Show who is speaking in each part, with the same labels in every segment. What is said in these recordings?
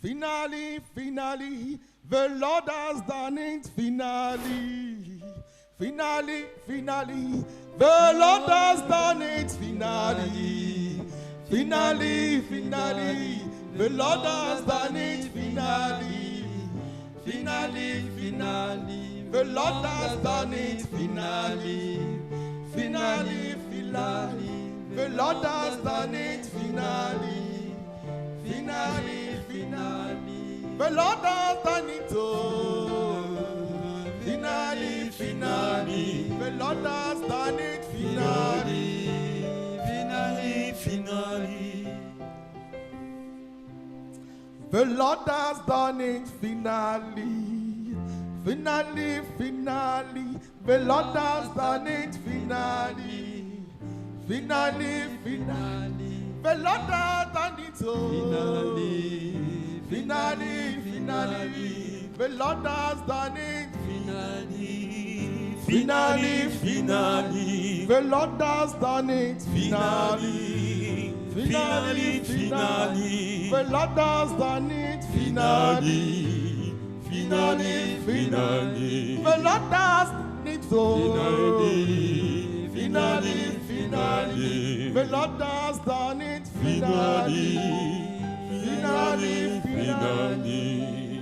Speaker 1: finally, finally, the Lord has done it, finally. Finally, finally, the Lord has done it, finally. Finally, finally, the Lord has done it, finally. Finally, finally, the Lord has done it, finally. Finally, finally, the Lord has done it, finally. Finally, finally, the Lord has done it, oh. Finally, finally, the Lord has done it, finally.
Speaker 2: Finally, finally,
Speaker 1: the Lord has done it, finally. Finally, finally, the Lord has done it, finally. Finally, finally, the Lord has done it, oh. Finally, finally, the Lord has done it,
Speaker 2: finally,
Speaker 1: finally,
Speaker 2: finally,
Speaker 1: the Lord has done it,
Speaker 2: finally, finally, finally,
Speaker 1: the Lord has done it, finally. Finally, finally, the Lord has done it, oh. Finally, finally, the Lord has done it, finally. Finally, finally.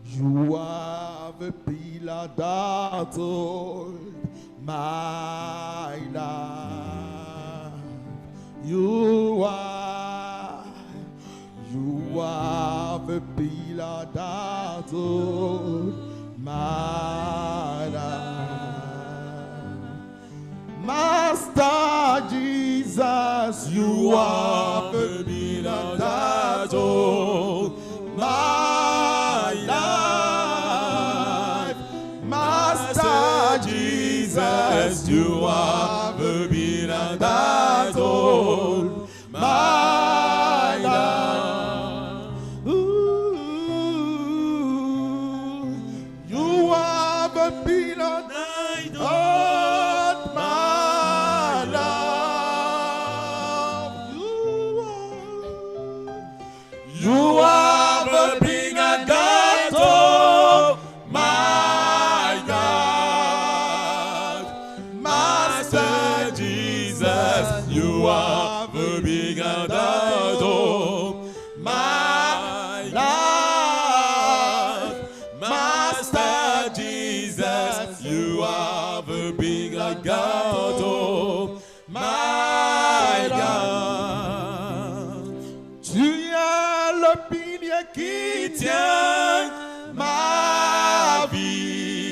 Speaker 1: You are the pillar that holds my life. You are the pillar that holds my life. Master Jesus, you are the pillar that holds my life. Master Jesus, you are the pillar that holds my life. Ooh, you are the pillar that holds my life. You are the pillar that holds my God. Master Jesus, you are the pillar that holds my life. Master Jesus, you are the pillar that holds my God. Tu es le pilier qui tient ma vie.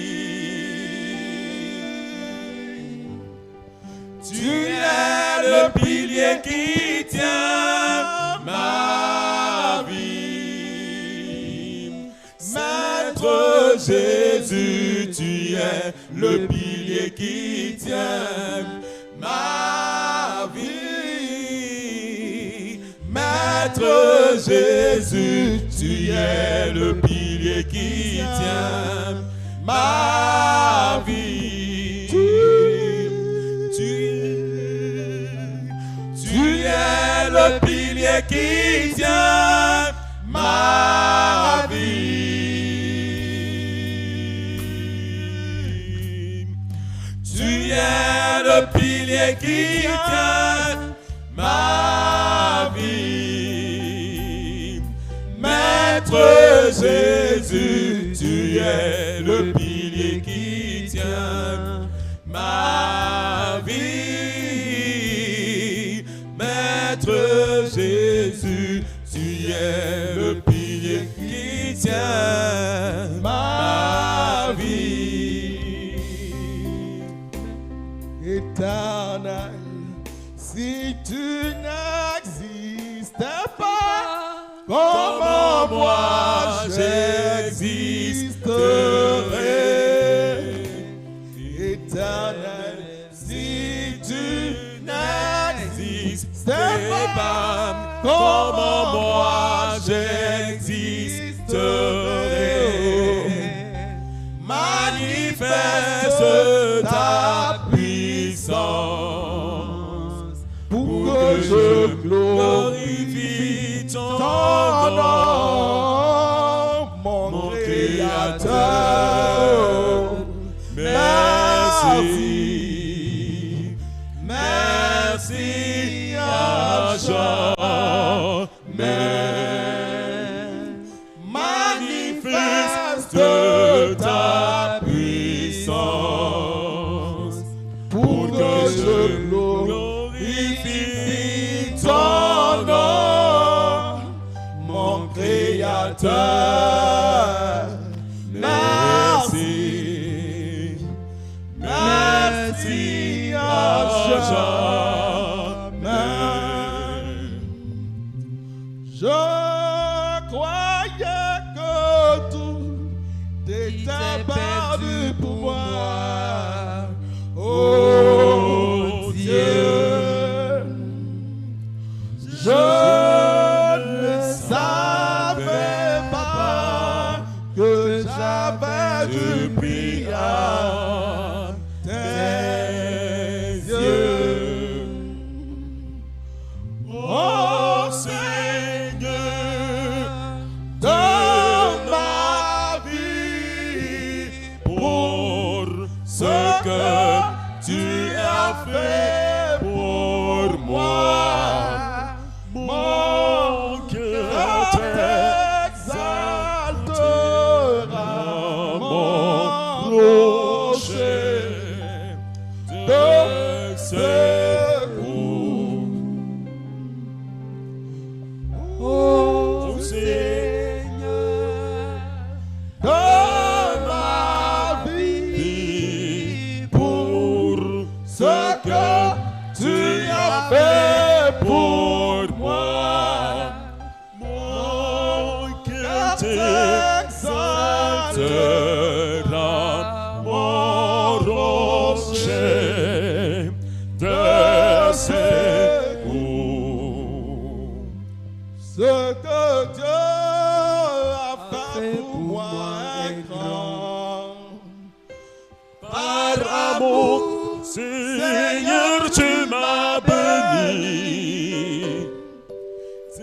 Speaker 1: Tu es le pilier qui tient ma vie. Maître Jésus, tu es le pilier qui tient ma vie. Maître Jésus, tu es le pilier qui tient ma vie. Tu es le pilier qui tient ma vie. Tu es le pilier qui tient ma vie. Maître Jésus, tu es le pilier qui tient ma vie. Maître Jésus, tu es le pilier qui tient ma vie. Éternel, si tu n'existais pas, comment moi j'existerais? Éternel, si tu n'existais pas, comment moi j'existerais? Manifeste ta puissance pour que je glorifie Manifeste ta puissance pour que je glorifie ton nom, mon Créateur. Merci, merci à jamais. Je croyais que tout était perdu pour moi. Oh Dieu, je ne savais pas que j'avais du prix à tes yeux. Oh Seigneur, dans ma vie, pour ce que tu as fait pour moi, mon cœur t'exaltera, mon rocher de secours. Oh Seigneur, dans ma vie, pour ce que tu as fait pour moi, mon cœur t'exaltera, mon rocher de secours. Ce que Dieu a fait pour moi est grand. Par amour, Seigneur, tu m'as béni.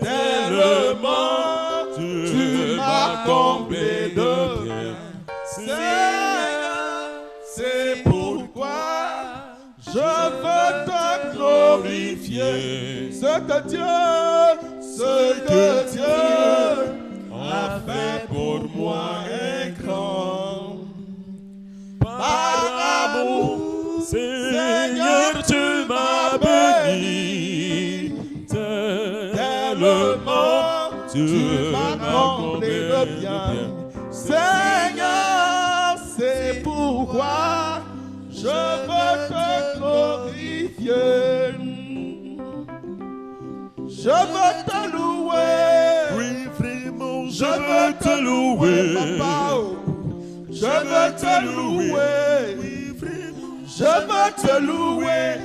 Speaker 1: Tellement tu m'as comblé de bien. Seigneur, c'est pourquoi je veux te glorifier. Ce que Dieu a fait pour moi est grand. Par amour, Seigneur, tu m'as béni. Tellement tu m'as comblé de bien. Seigneur, c'est pourquoi je veux te glorifier. Je veux te louer. Oui, vraiment, je veux te louer. Je veux te louer. Je veux te louer.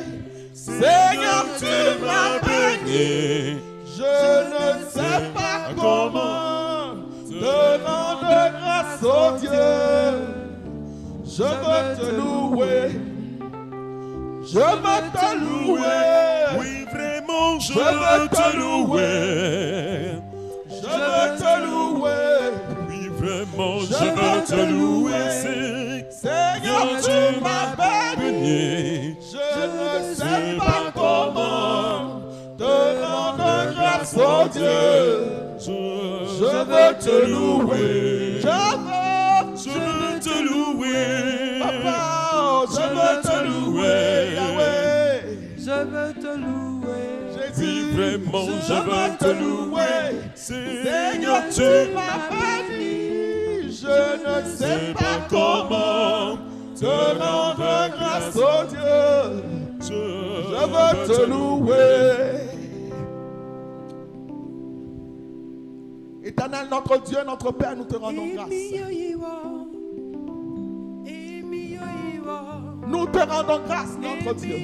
Speaker 1: Seigneur, tu m'as béni. Je ne sais pas comment te rendre grâce au Dieu. Je veux te louer. Je veux te louer. Oui, vraiment, je veux te louer. Je veux te louer. Oui, vraiment, je veux te louer. Seigneur, tu m'as béni. Je ne sais pas comment te rendre grâce au Dieu. Je veux te louer. Je veux te louer. Papa, je veux te louer. Yahweh. Je veux te louer. Jésus, vraiment, je veux te louer. Seigneur, tu m'as béni. Je ne sais pas comment te rendre grâce au Dieu. Je veux te louer. Éternel, notre Dieu, notre Père, nous te rendons grâce. Nous te rendons grâce, notre Dieu.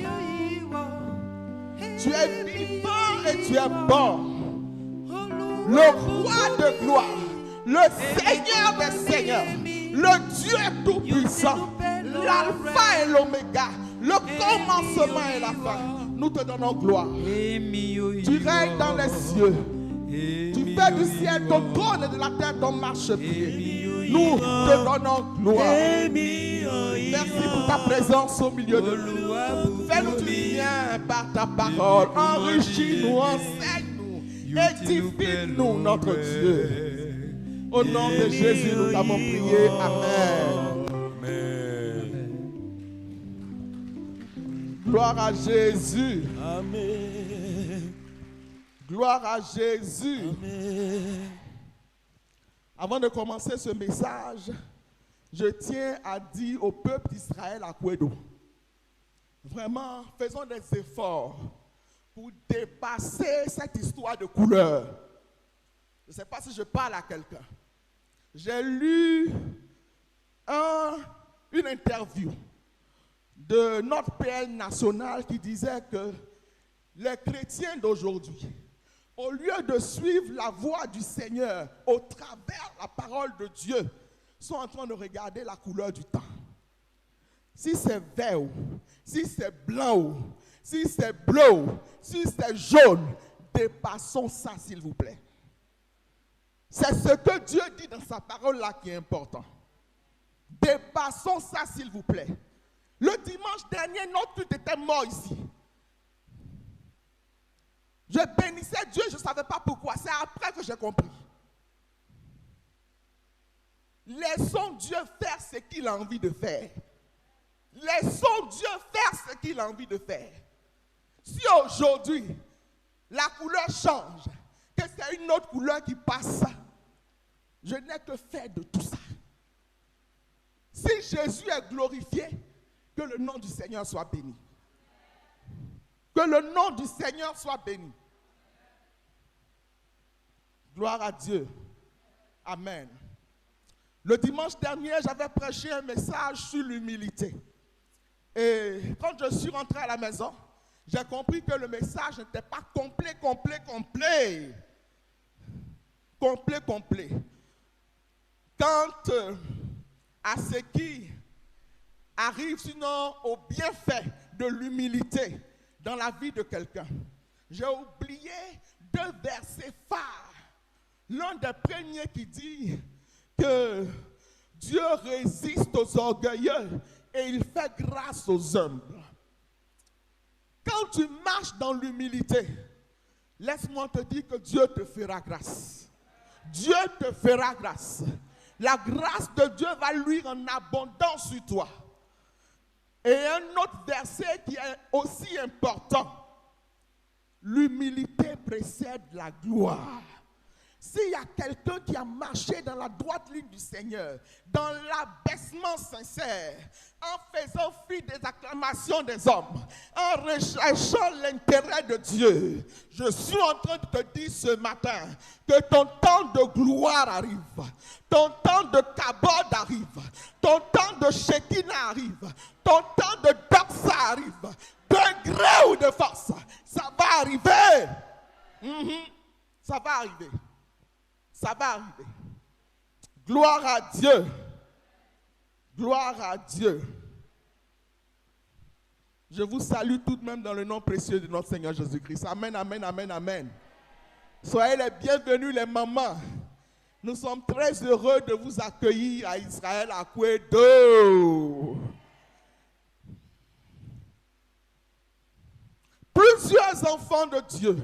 Speaker 1: Tu es vivant et tu es bon. Le roi de gloire, le Seigneur des seigneurs, le Dieu tout-puissant, l'alpha et l'oméga, le commencement et la fin. Nous te donnons gloire. Tu règnes dans les cieux. Tu fais du ciel ton trône et de la terre ton marchepied. Nous te donnons gloire. Merci pour ta présence au milieu de nous. Fais-nous du bien par ta parole. Enrichis-nous, enseigne-nous, édifie-nous, notre Dieu. Au nom de Jésus, nous avons prié. Amen. Gloire à Jésus.
Speaker 2: Amen.
Speaker 1: Gloire à Jésus.
Speaker 2: Amen.
Speaker 1: Avant de commencer ce message, je tiens à dire au peuple d'Israël à Kwedo, vraiment, faisons des efforts pour dépasser cette histoire de couleur. Je ne sais pas si je parle à quelqu'un. J'ai lu une interview de notre PL national qui disait que les chrétiens d'aujourd'hui, au lieu de suivre la voie du Seigneur au travers la parole de Dieu, sont en train de regarder la couleur du temps. Si c'est vert, si c'est blanc, si c'est bleu, si c'est jaune, dépassons ça s'il vous plaît. C'est ce que Dieu dit dans sa parole là qui est important. Dépassons ça s'il vous plaît. Le dimanche dernier, notre culte était mort ici. Je bénissais Dieu, je ne savais pas pourquoi. C'est après que j'ai compris. Laissons Dieu faire ce qu'il a envie de faire. Laissons Dieu faire ce qu'il a envie de faire. Si aujourd'hui, la couleur change, que c'est une autre couleur qui passe, je n'ai que faire de tout ça. Si Jésus est glorifié, que le nom du Seigneur soit béni. Que le nom du Seigneur soit béni. Gloire à Dieu. Amen. Le dimanche dernier, j'avais prêché un message sur l'humilité. Et quand je suis rentré à la maison, j'ai compris que le message n'était pas complet. Quant à ce qui arrive sinon au bienfait de l'humilité dans la vie de quelqu'un, j'ai oublié deux versets phares. L'un des premiers qui dit que Dieu résiste aux orgueilleux et il fait grâce aux humbles. Quand tu marches dans l'humilité, laisse-moi te dire que Dieu te fera grâce. Dieu te fera grâce. La grâce de Dieu va luire en abondance sur toi. Et un autre verset qui est aussi important. L'humilité précède la gloire. S'il y a quelqu'un qui a marché dans la droite ligne du Seigneur, dans l'abaissement sincère, en faisant fi des acclamations des hommes, en recherchant l'intérêt de Dieu, je suis en train de te dire ce matin que ton temps de gloire arrive, ton temps de kabod arrive, ton temps de Shekinah arrive, ton temps de doxa arrive, de gré ou de force, ça va arriver. Ça va arriver. Ça va arriver. Gloire à Dieu. Gloire à Dieu. Je vous salue tout de même dans le nom précieux de notre Seigneur Jésus-Christ. Amen, amen, amen, amen. Soyez les bienvenus les mamans. Nous sommes très heureux de vous accueillir à Israël, à Kwedo. Plusieurs enfants de Dieu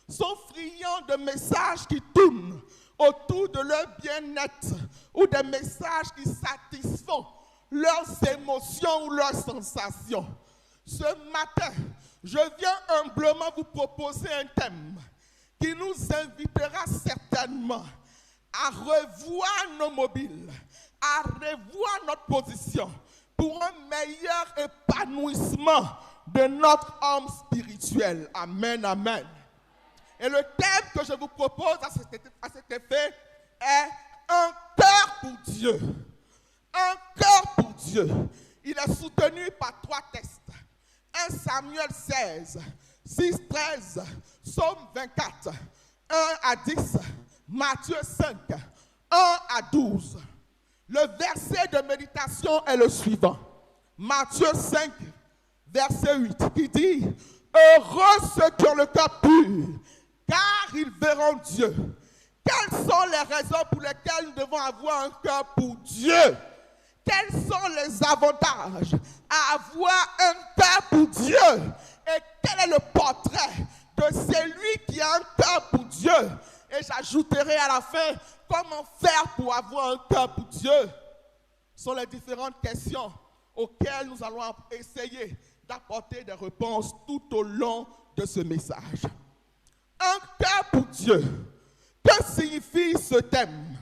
Speaker 1: sont friands de messages qui tournent autour de leur bien-être ou des messages qui satisfont leurs émotions ou leurs sensations. Ce matin, je viens humblement vous proposer un thème qui nous invitera certainement à revoir nos mobiles, à revoir notre position pour un meilleur épanouissement de notre homme spirituel. Amen, amen. Et le thème que je vous propose à cet effet est un cœur pour Dieu. Un cœur pour Dieu. Il est soutenu par 3 textes. 1 Samuel 16, 6, 13, Psaume 24, 1 à 10, Matthieu 5, 1 à 12. Le verset de méditation est le suivant. Matthieu 5, verset 8, qui dit « Heureux ceux qui ont le cœur pur, car ils verront Dieu. » Quelles sont les raisons pour lesquelles nous devons avoir un cœur pour Dieu? Quels sont les avantages à avoir un cœur pour Dieu. Et quel est le portrait de celui qui a un cœur pour Dieu? Et j'ajouterai à la fin, comment faire pour avoir un cœur pour Dieu? Ce sont les différentes questions auxquelles nous allons essayer d'apporter des réponses tout au long de ce message. Un cœur pour Dieu. Que signifie ce thème?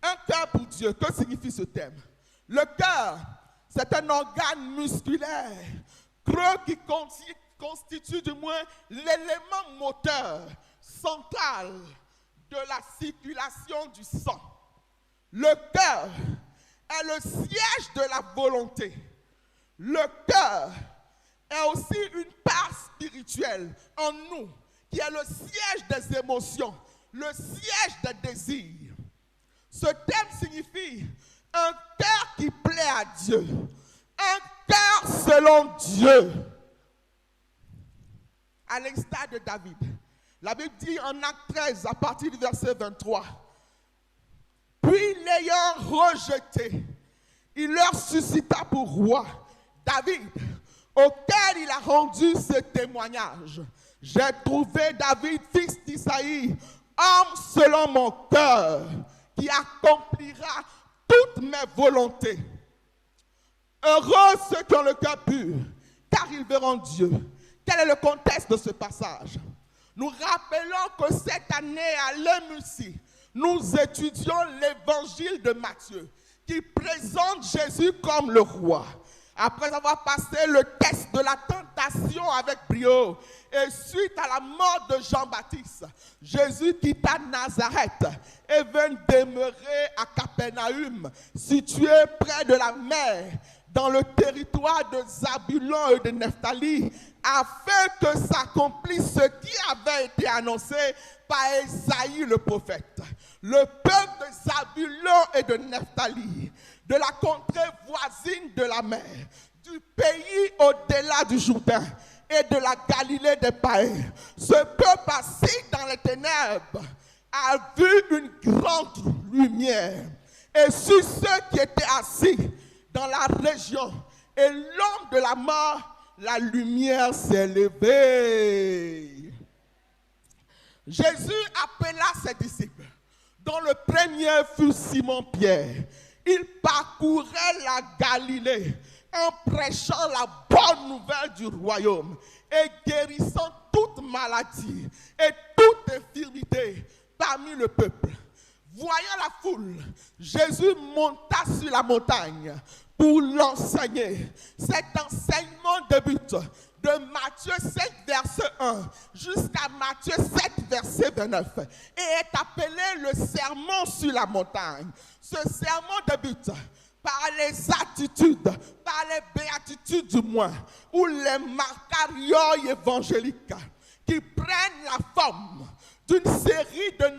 Speaker 1: Un cœur pour Dieu, que signifie ce thème? Le cœur, c'est un organe musculaire creux qui constitue du moins l'élément moteur central de la circulation du sang. Le cœur est le siège de la volonté. Le cœur est aussi une part spirituelle en nous, qui est le siège des émotions, le siège des désirs. Ce thème signifie un cœur qui plaît à Dieu, un cœur selon Dieu. À l'instar de David, la Bible dit en Acte 13, à partir du verset 23, « Puis l'ayant rejeté, il leur suscita pour roi David, auquel il a rendu ce témoignage. J'ai trouvé David, fils d'Isaïe, homme selon mon cœur, qui accomplira toutes mes volontés. Heureux ceux qui ont le cœur pur, car ils verront Dieu. » Quel est le contexte de ce passage? Nous rappelons que cette année à l'EMUCI, nous étudions l'évangile de Matthieu, qui présente Jésus comme le roi. Après avoir passé le test de la tentation avec brio, et suite à la mort de Jean-Baptiste, Jésus quitta Nazareth et vint demeurer à Capernaum, situé près de la mer, dans le territoire de Zabulon et de Nephtali, afin que s'accomplisse ce qui avait été annoncé par Ésaïe le prophète. Le peuple de Zabulon et de Nephtali, de la contrée voisine de la mer, du pays au-delà du Jourdain et de la Galilée des païens, ce peuple assis dans les ténèbres a vu une grande lumière. Et sur ceux qui étaient assis dans la région et l'homme de la mort, la lumière s'est levée. Jésus appela ses disciples, dont le premier fut Simon-Pierre. Il parcourait la Galilée en prêchant la bonne nouvelle du royaume et guérissant toute maladie et toute infirmité parmi le peuple. Voyant la foule, Jésus monta sur la montagne pour l'enseigner. Cet enseignement débute de Matthieu 5, verset 1 jusqu'à Matthieu 7, verset 29 et est appelé le sermon sur la montagne. Ce sermon débute par les attitudes, par les béatitudes du moins, ou les marcarioi évangéliques qui prennent la forme d'une série de 9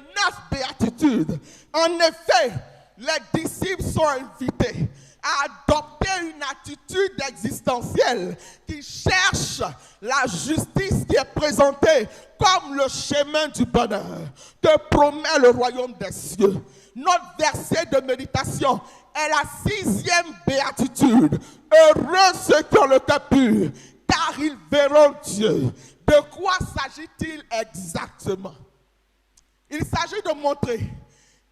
Speaker 1: béatitudes. En effet, les disciples sont invités à adopter une attitude existentielle qui cherche la justice qui est présentée comme le chemin du bonheur que promet le royaume des cieux. Notre verset de méditation est la 6e béatitude. Heureux ceux qui ont le cœur pur, car ils verront Dieu. De quoi s'agit-il exactement? Il s'agit de montrer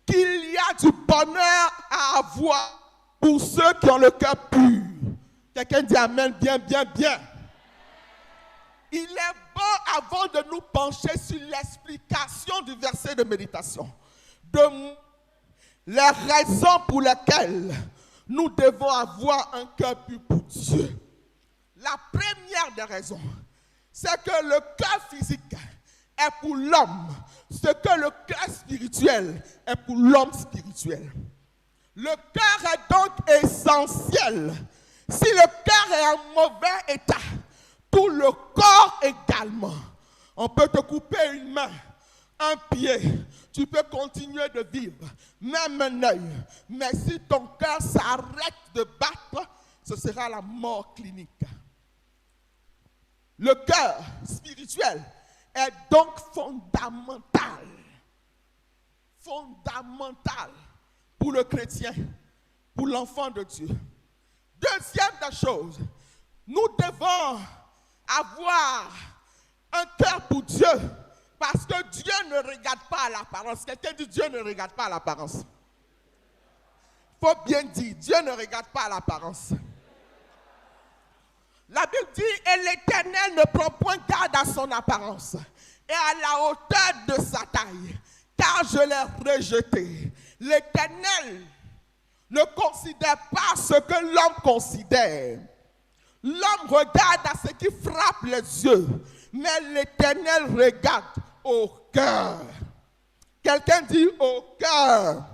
Speaker 1: qu'il y a du bonheur à avoir pour ceux qui ont le cœur pur. Quelqu'un dit amen, bien, bien, bien. Il est bon, avant de nous pencher sur l'explication du verset de méditation, de les raisons pour lesquelles nous devons avoir un cœur pur pour Dieu. La première des raisons, c'est que le cœur physique est pour l'homme, ce que le cœur spirituel est pour l'homme spirituel. Le cœur est donc essentiel. Si le cœur est en mauvais état, tout le corps également. On peut te couper une main, un pied, tu peux continuer de vivre, même un œil. Mais si ton cœur s'arrête de battre, ce sera la mort clinique. Le cœur spirituel est donc fondamental. Fondamental pour le chrétien, pour l'enfant de Dieu. Deuxième des choses, nous devons avoir un cœur pour Dieu, parce que Dieu ne regarde pas à l'apparence. Quelqu'un dit Dieu ne regarde pas à l'apparence. Il faut bien dire, Dieu ne regarde pas à l'apparence. La Bible dit, et l'Éternel ne prend point garde à son apparence et à la hauteur de sa taille, car je l'ai rejeté. L'Éternel ne considère pas ce que l'homme considère. L'homme regarde à ce qui frappe les yeux, mais l'Éternel regarde au cœur. Quelqu'un dit au cœur.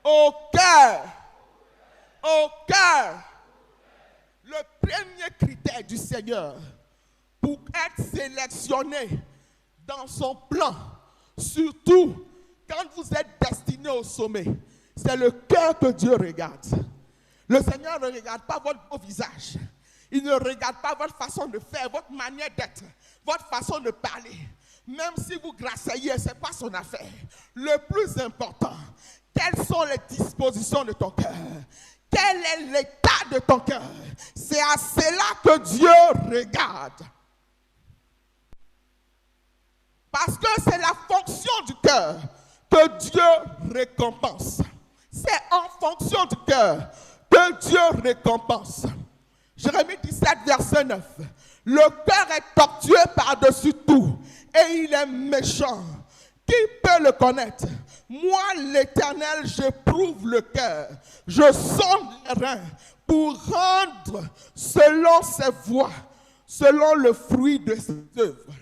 Speaker 1: Au cœur. Au cœur. Le premier critère du Seigneur pour être sélectionné dans son plan, surtout quand vous êtes destiné au sommet, c'est le cœur que Dieu regarde. Le Seigneur ne regarde pas votre beau visage. Il ne regarde pas votre façon de faire, votre manière d'être, votre façon de parler. Même si vous grassayez, ce n'est pas son affaire. Le plus important, quelles sont les dispositions de ton cœur? Quel est l'état de ton cœur? C'est à cela que Dieu regarde. Parce que c'est la fonction du cœur que Dieu récompense. C'est en fonction du cœur que Dieu récompense. Jérémie 17, verset 9. Le cœur est tortueux par-dessus tout et il est méchant. Qui peut le connaître? Moi, l'Éternel, j'éprouve le cœur. Je sonde les reins pour rendre selon ses voies, selon le fruit de ses œuvres.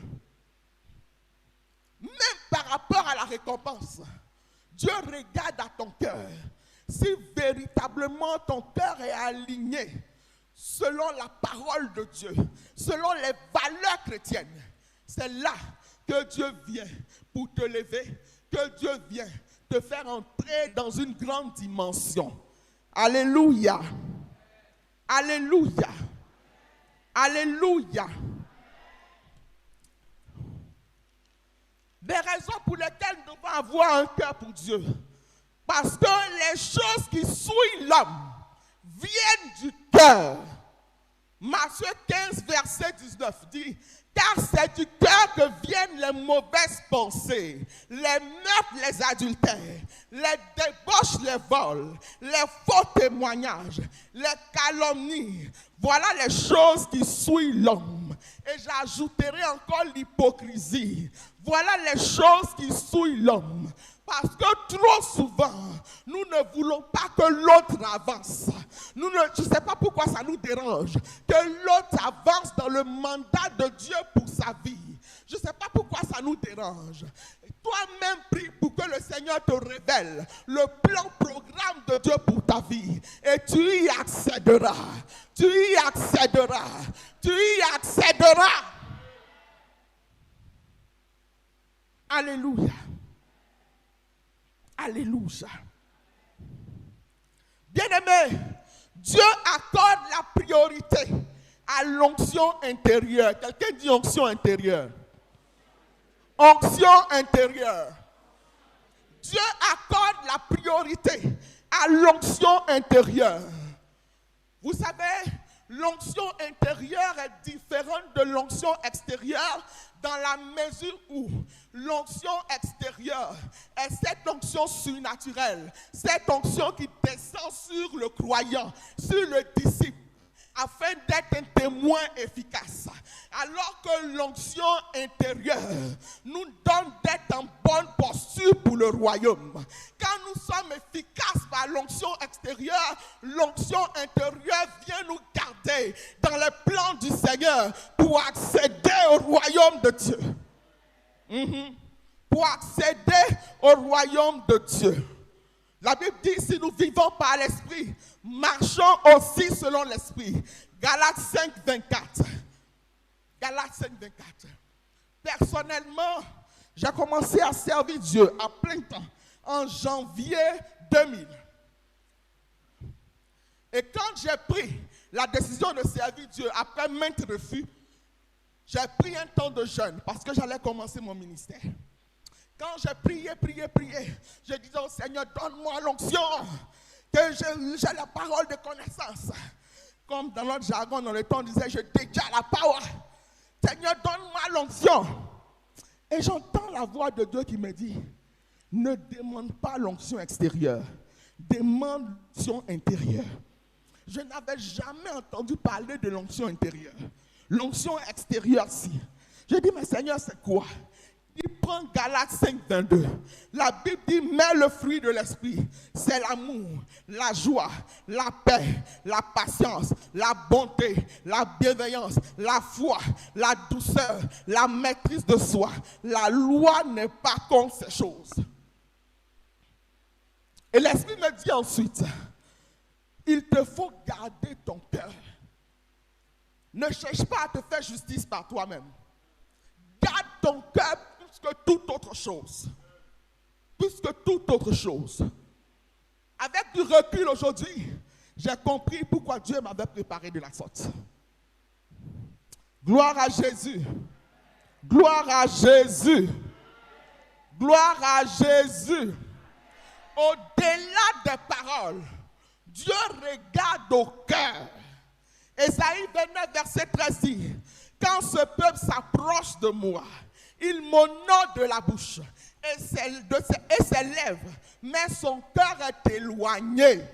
Speaker 1: Même par rapport à la récompense, Dieu regarde à ton cœur. Si véritablement ton cœur est aligné selon la parole de Dieu, selon les valeurs chrétiennes, c'est là que Dieu vient pour te lever, que Dieu vient te faire entrer dans une grande dimension. Alléluia. Alléluia. Alléluia. Des raisons pour lesquelles nous devons avoir un cœur pour Dieu. Parce que les choses qui souillent l'homme viennent du cœur. Matthieu 15, verset 19 dit, car c'est du cœur que viennent les mauvaises pensées, les meurtres, les adultères, les débauches, les vols, les faux témoignages, les calomnies. Voilà les choses qui souillent l'homme. Et j'ajouterai encore l'hypocrisie. Voilà les choses qui souillent l'homme. Parce que trop souvent, nous ne voulons pas que l'autre avance. Je ne sais pas pourquoi ça nous dérange. Que l'autre avance dans le mandat de Dieu pour sa vie. Je ne sais pas pourquoi ça nous dérange. Toi-même prie pour que le Seigneur te révèle le plan, programme de Dieu pour ta vie. Et tu y accéderas. Tu y accéderas. Tu y accéderas. Alléluia. Alléluia. Bien-aimé, Dieu accorde la priorité à l'onction intérieure. Quelqu'un dit onction intérieure. Onction intérieure. Dieu accorde la priorité à l'onction intérieure. Vous savez, l'onction intérieure est différente de l'onction extérieure dans la mesure où l'onction extérieure est cette onction surnaturelle, cette onction qui descend sur le croyant, sur le disciple, afin d'être un témoin efficace. Alors que l'onction intérieure nous donne d'être en bonne posture pour le royaume. Quand nous sommes efficaces par l'onction extérieure, l'onction intérieure vient nous garder dans les plans du Seigneur pour accéder au royaume de Dieu. Pour accéder au royaume de Dieu. La Bible dit, si nous vivons par l'Esprit, marchons aussi selon l'Esprit. Galates 5, 24. Galates 5, 24. Personnellement, j'ai commencé à servir Dieu à plein temps en janvier 2000. Et quand j'ai pris la décision de servir Dieu après maintes refus, j'ai pris un temps de jeûne parce que j'allais commencer mon ministère. Quand j'ai prié, je disais au Seigneur, donne-moi l'onction, que j'ai la parole de connaissance. Comme dans notre jargon, dans le temps, on disait, je détiens la parole. Seigneur, donne-moi l'onction. Et j'entends la voix de Dieu qui me dit, ne demande pas l'onction extérieure, demande l'onction intérieure. Je n'avais jamais entendu parler de l'onction intérieure. L'onction extérieure, si. Je dis, mais Seigneur, c'est quoi? Il prend Galates 5, 22. La Bible dit, mais le fruit de l'esprit, c'est l'amour, la joie, la paix, la patience, la bonté, la bienveillance, la foi, la douceur, la maîtrise de soi. La loi n'est pas contre ces choses. Et l'esprit me dit ensuite, il te faut garder ton cœur. Ne cherche pas à te faire justice par toi-même. Garde ton cœur plus que toute autre chose. Plus que toute autre chose. Avec du recul aujourd'hui, j'ai compris pourquoi Dieu m'avait préparé de la sorte. Gloire à Jésus. Gloire à Jésus. Gloire à Jésus. Au-delà des paroles, Dieu regarde au cœur. Ésaïe 29, verset 13 dit, quand ce peuple s'approche de moi, il m'honore de la bouche et ses lèvres, mais son cœur est éloigné.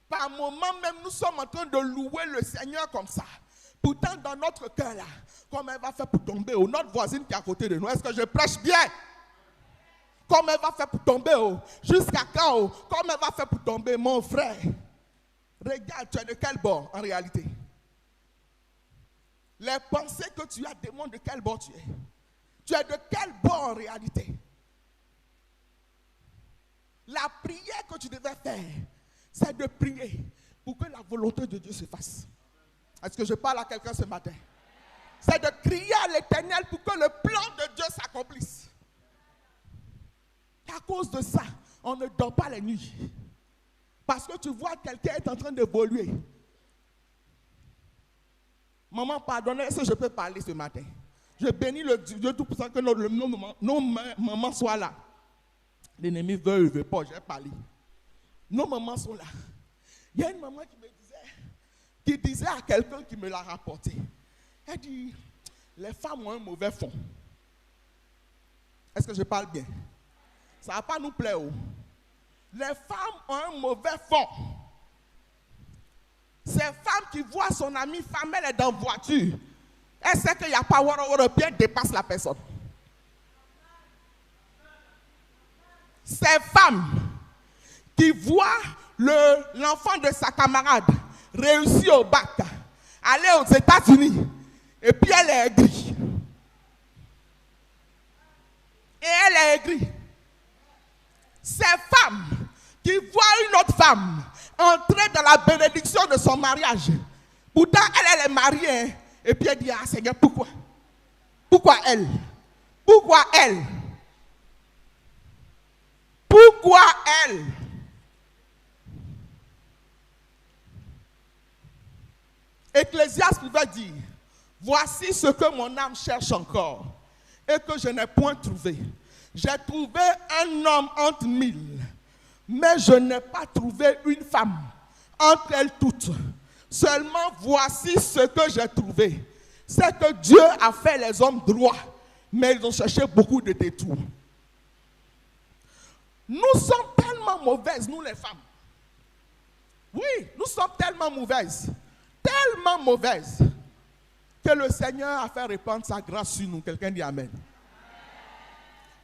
Speaker 1: Par moments même, nous sommes en train de louer le Seigneur comme ça. Pourtant, dans notre cœur là, comme elle va faire pour tomber, ou notre voisine qui est à côté de nous, est-ce que je prêche bien? Comme elle va faire pour tomber, jusqu'à quand? Comme elle va faire pour tomber, mon frère? Regarde, tu es de quel bord en réalité? Les pensées que tu as démontrent de quel bord tu es. Tu es de quel bord en réalité? La prière que tu devais faire, c'est de prier pour que la volonté de Dieu se fasse. Est-ce que je parle à quelqu'un ce matin? C'est de crier à l'Éternel pour que le plan de Dieu s'accomplisse. À cause de ça, on ne dort pas la nuit. Parce que tu vois quelqu'un est en train d'évoluer. Maman, pardonnez, est-ce que je peux parler ce matin? Je bénis le Dieu Tout-Puissant que nos mamans soient là. L'ennemi veut, il ne veut pas, j'ai parlé. Nos mamans sont là. Il y a une maman qui disait à quelqu'un qui me l'a rapporté. Elle dit, les femmes ont un mauvais fond. Est-ce que je parle bien? Ça ne va pas nous plaire. Les femmes ont un mauvais fond. Ces femmes qui voient son amie femme, elle est dans la voiture. Elle sait qu'il n'y a pas de pied, elle dépasse la personne. Ces femmes qui voient l'enfant de sa camarade réussir au bac, aller aux États-Unis, et puis elle est aigrie. Et elle est aigrie. Ces femmes qui voient une autre femme entrer dans la bénédiction de son mariage. Pourtant, elle est mariée. Et puis elle dit, ah Seigneur, pourquoi? Pourquoi elle? Pourquoi elle? Pourquoi elle? Ecclésiaste pouvait dire, voici ce que mon âme cherche encore et que je n'ai point trouvé. J'ai trouvé un homme entre 1000, mais je n'ai pas trouvé une femme entre elles toutes. Seulement voici ce que j'ai trouvé. C'est que Dieu a fait les hommes droits, mais ils ont cherché beaucoup de détours. Nous sommes tellement mauvaises, nous les femmes. Oui, nous sommes tellement mauvaises. Tellement mauvaises que le Seigneur a fait répandre sa grâce sur nous. Quelqu'un dit Amen.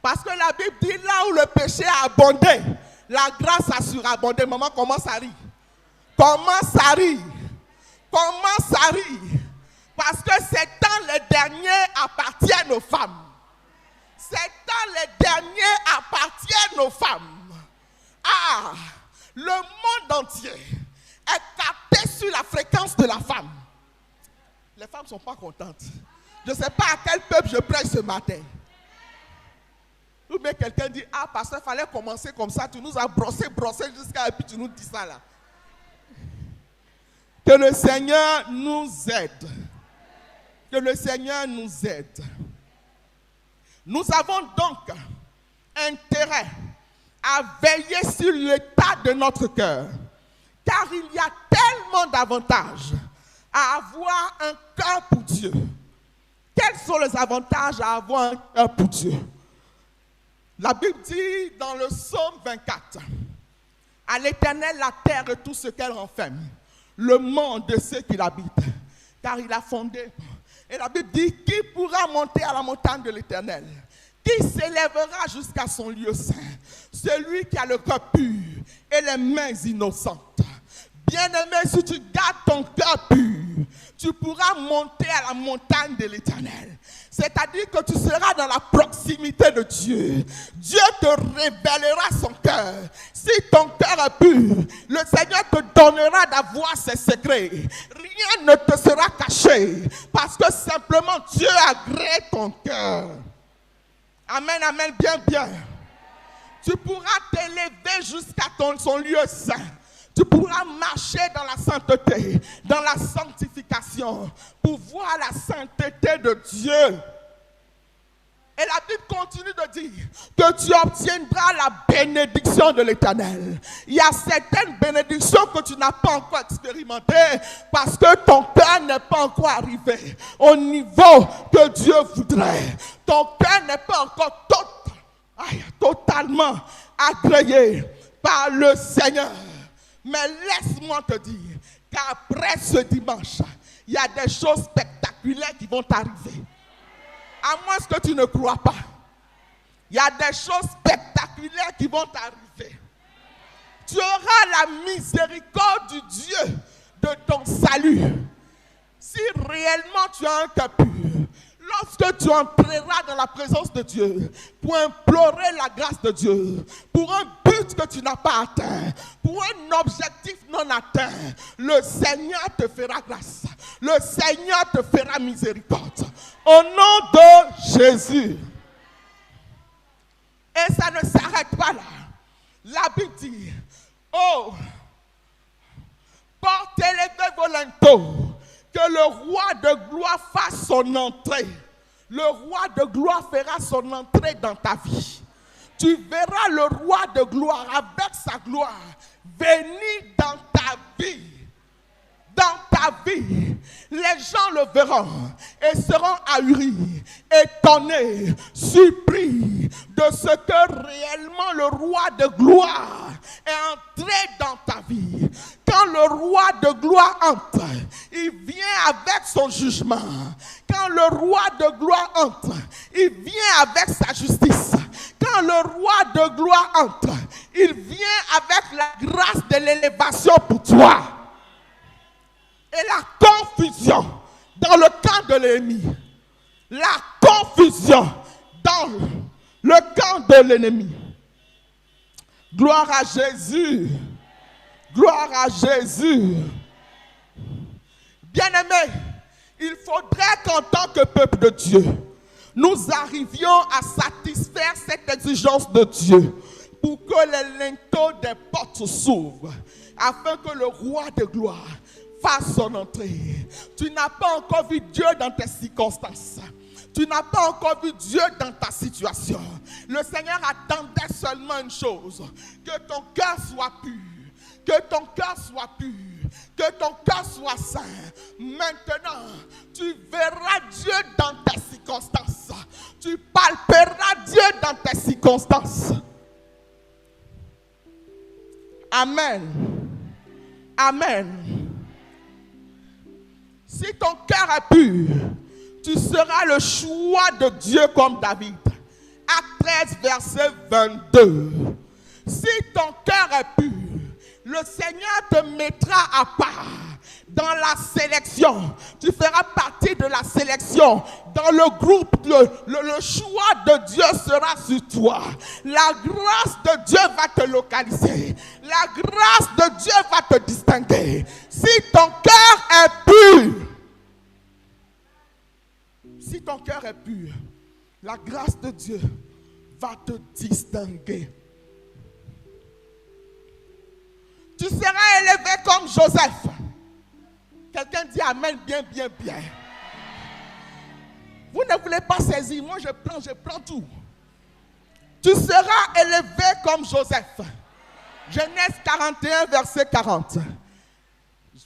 Speaker 1: Parce que la Bible dit là où le péché a abondé, la grâce a surabondé. Maman commence à rire. Commence à rire. Commence à rire. Parce que ces temps les derniers appartiennent aux femmes. Ces temps les derniers appartiennent aux femmes. Ah, le monde entier est capté sur la fréquence de la femme. Les femmes ne sont pas contentes. Je ne sais pas à quel peuple je prêche ce matin. Ou bien quelqu'un dit, ah pasteur, il fallait commencer comme ça, tu nous as brossé jusqu'à et puis tu nous dis ça là. Que le Seigneur nous aide. Que le Seigneur nous aide. Nous avons donc intérêt à veiller sur l'état de notre cœur, car il y a tellement d'avantages à avoir un cœur pour Dieu. Quels sont les avantages à avoir un cœur pour Dieu? La Bible dit dans le psaume 24, « À l'Éternel la terre et tout ce qu'elle renferme, le monde de ceux qui l'habitent, car il a fondé. » Et la Bible dit, « Qui pourra monter à la montagne de l'Éternel? Qui s'élèvera jusqu'à son lieu saint? Celui qui a le cœur pur et les mains innocentes. » Bien-aimé, si tu gardes ton cœur pur, tu pourras monter à la montagne de l'Éternel. C'est-à-dire que tu seras dans la proximité de Dieu. Dieu te révélera son cœur. Si ton cœur est pur, le Seigneur te donnera d'avoir ses secrets. Rien ne te sera caché parce que simplement Dieu agrée ton cœur. Amen, amen, bien, bien. Tu pourras t'élever jusqu'à son lieu saint. Tu pourras marcher dans la sainteté, dans la sanctification, pour voir la sainteté de Dieu. Et la Bible continue de dire que tu obtiendras la bénédiction de l'Éternel. Il y a certaines bénédictions que tu n'as pas encore expérimentées parce que ton cœur n'est pas encore arrivé au niveau que Dieu voudrait. Ton cœur n'est pas encore totalement agréé par le Seigneur. Mais laisse-moi te dire qu'après ce dimanche, il y a des choses spectaculaires qui vont t'arriver. À moins que tu ne crois pas. Il y a des choses spectaculaires qui vont t'arriver. Tu auras la miséricorde du Dieu de ton salut. Si réellement tu as un cœur pur, lorsque tu entreras dans la présence de Dieu pour implorer la grâce de Dieu, pour un but que tu n'as pas atteint, pour un objectif non atteint, le Seigneur te fera grâce. Le Seigneur te fera miséricorde. Au nom de Jésus. Et ça ne s'arrête pas là. La Bible dit, oh, portez-les vos linteaux, que le roi de gloire fasse son entrée. Le roi de gloire fera son entrée dans ta vie. Tu verras le roi de gloire avec sa gloire venir dans ta vie. Dans ta vie, les gens le verront et seront ahuris, étonnés, surpris de ce que réellement le roi de gloire est entré dans ta vie. Quand le roi de gloire entre, il vient avec son jugement. Quand le roi de gloire entre, il vient avec sa justice. Quand le roi de gloire entre, il vient avec la grâce de l'élévation pour toi. Et la confusion dans le camp de l'ennemi. La confusion dans le camp de l'ennemi. Gloire à Jésus. Gloire à Jésus. Bien-aimés, il faudrait qu'en tant que peuple de Dieu, nous arrivions à satisfaire cette exigence de Dieu pour que les linteaux des portes s'ouvrent, afin que le roi de gloire fasse son entrée. Tu n'as pas encore vu Dieu dans tes circonstances. Tu n'as pas encore vu Dieu dans ta situation. Le Seigneur attendait seulement une chose, que ton cœur soit pur. Que ton cœur soit pur. Que ton cœur soit saint. Maintenant, tu verras Dieu dans tes circonstances. Tu palperas Dieu dans tes circonstances. Amen. Amen. Si ton cœur est pur, tu seras le choix de Dieu comme David. Acte 13, verset 22. Si ton cœur est pur, le Seigneur te mettra à part dans la sélection. Tu feras partie de la sélection. Dans le groupe, le choix de Dieu sera sur toi. La grâce de Dieu va te localiser. La grâce de Dieu va te distinguer. Si ton cœur est pur, si ton cœur est pur, la grâce de Dieu va te distinguer. Tu seras élevé comme Joseph. Quelqu'un dit amen, bien, bien, bien. Vous ne ne voulez pas saisir. Moi, je prends tout. Tu seras élevé comme Joseph. Genèse 41, verset 40.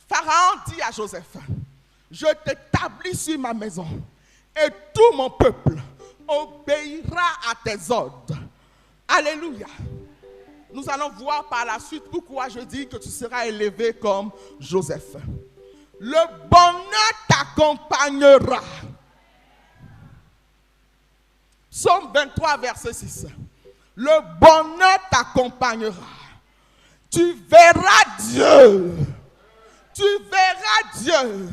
Speaker 1: Pharaon dit à Joseph, je t'établis sur ma maison et tout mon peuple obéira à tes ordres. Alléluia. Nous allons voir par la suite pourquoi je dis que tu seras élevé comme Joseph. Le bonheur t'accompagnera. Psaume 23, verset 6. Le bonheur t'accompagnera. Tu verras Dieu. Tu verras Dieu.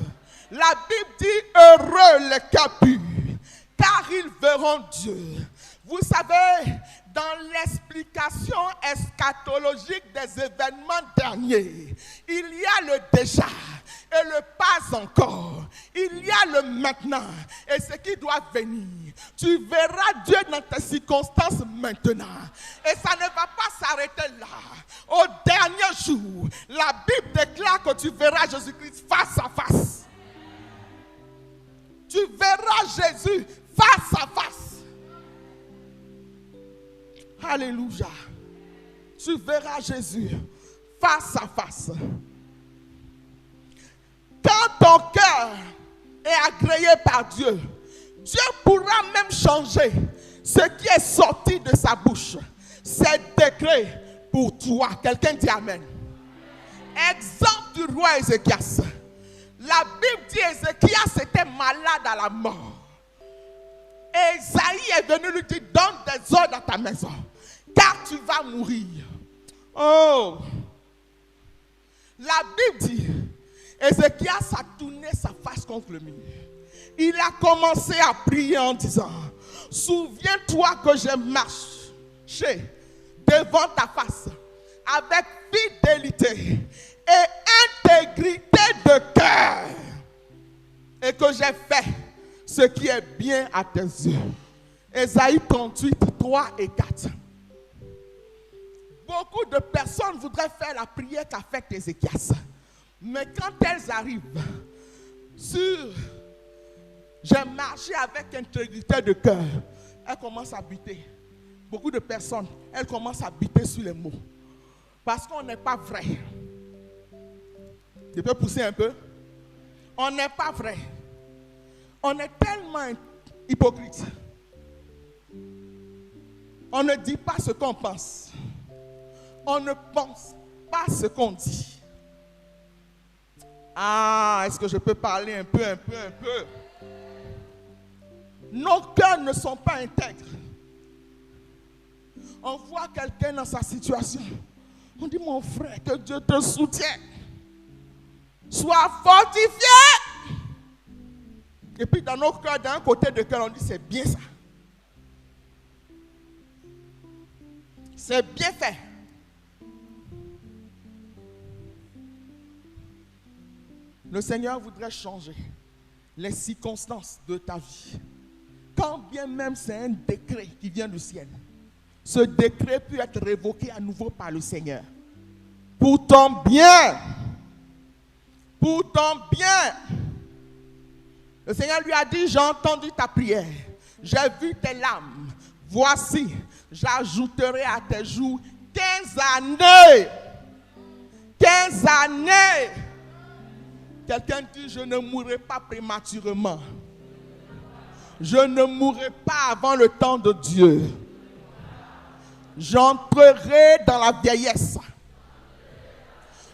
Speaker 1: La Bible dit heureux les cœurs purs, car ils verront Dieu. Vous savez, dans l'explication eschatologique des événements derniers, il y a le déjà et le pas encore. Il y a le maintenant et ce qui doit venir. Tu verras Dieu dans tes circonstances maintenant. Et ça ne va pas s'arrêter là. Au dernier jour, la Bible déclare que tu verras Jésus-Christ face à face. Tu verras Jésus face à face. Alléluia. Tu verras Jésus face à face. Quand ton cœur est agréé par Dieu, Dieu pourra même changer ce qui est sorti de sa bouche. C'est décret pour toi. Quelqu'un dit Amen. Exemple du roi Ézéchias. La Bible dit Ézéchias était malade à la mort. Et Isaïe est venu lui dire, donne des ordres à ta maison, car tu vas mourir. Oh! La Bible dit, Ézéchias a tourné sa face contre le mur. Il a commencé à prier en disant, souviens-toi que j'ai marché devant ta face avec fidélité et intégrité de cœur, et que j'ai fait ce qui est bien à tes yeux. Ésaïe 38, 3 et 4. Beaucoup de personnes voudraient faire la prière qu'a faite Ézéchias. Mais quand elles arrivent sur j'ai marché avec intégrité de cœur, elles commencent à buter. Beaucoup de personnes, elles commencent à buter sur les mots. Parce qu'on n'est pas vrai. Je peux pousser un peu? On n'est pas vrai. On est tellement hypocrite. On ne dit pas ce qu'on pense. On ne pense pas ce qu'on dit. Ah, est-ce que je peux parler un peu? Nos cœurs ne sont pas intègres. On voit quelqu'un dans sa situation. On dit, mon frère, que Dieu te soutienne. Sois fortifié. Et puis dans nos cœurs, d'un côté de cœur, on dit, c'est bien ça. C'est bien fait. Le Seigneur voudrait changer les circonstances de ta vie. Quand bien même c'est un décret qui vient du ciel, ce décret peut être révoqué à nouveau par le Seigneur. Pour ton bien. Pour ton bien. Le Seigneur lui a dit, j'ai entendu ta prière. J'ai vu tes larmes. Voici, j'ajouterai à tes jours 15 années. 15 années. Quelqu'un dit, je ne mourrai pas prématurément. Je ne mourrai pas avant le temps de Dieu. J'entrerai dans la vieillesse.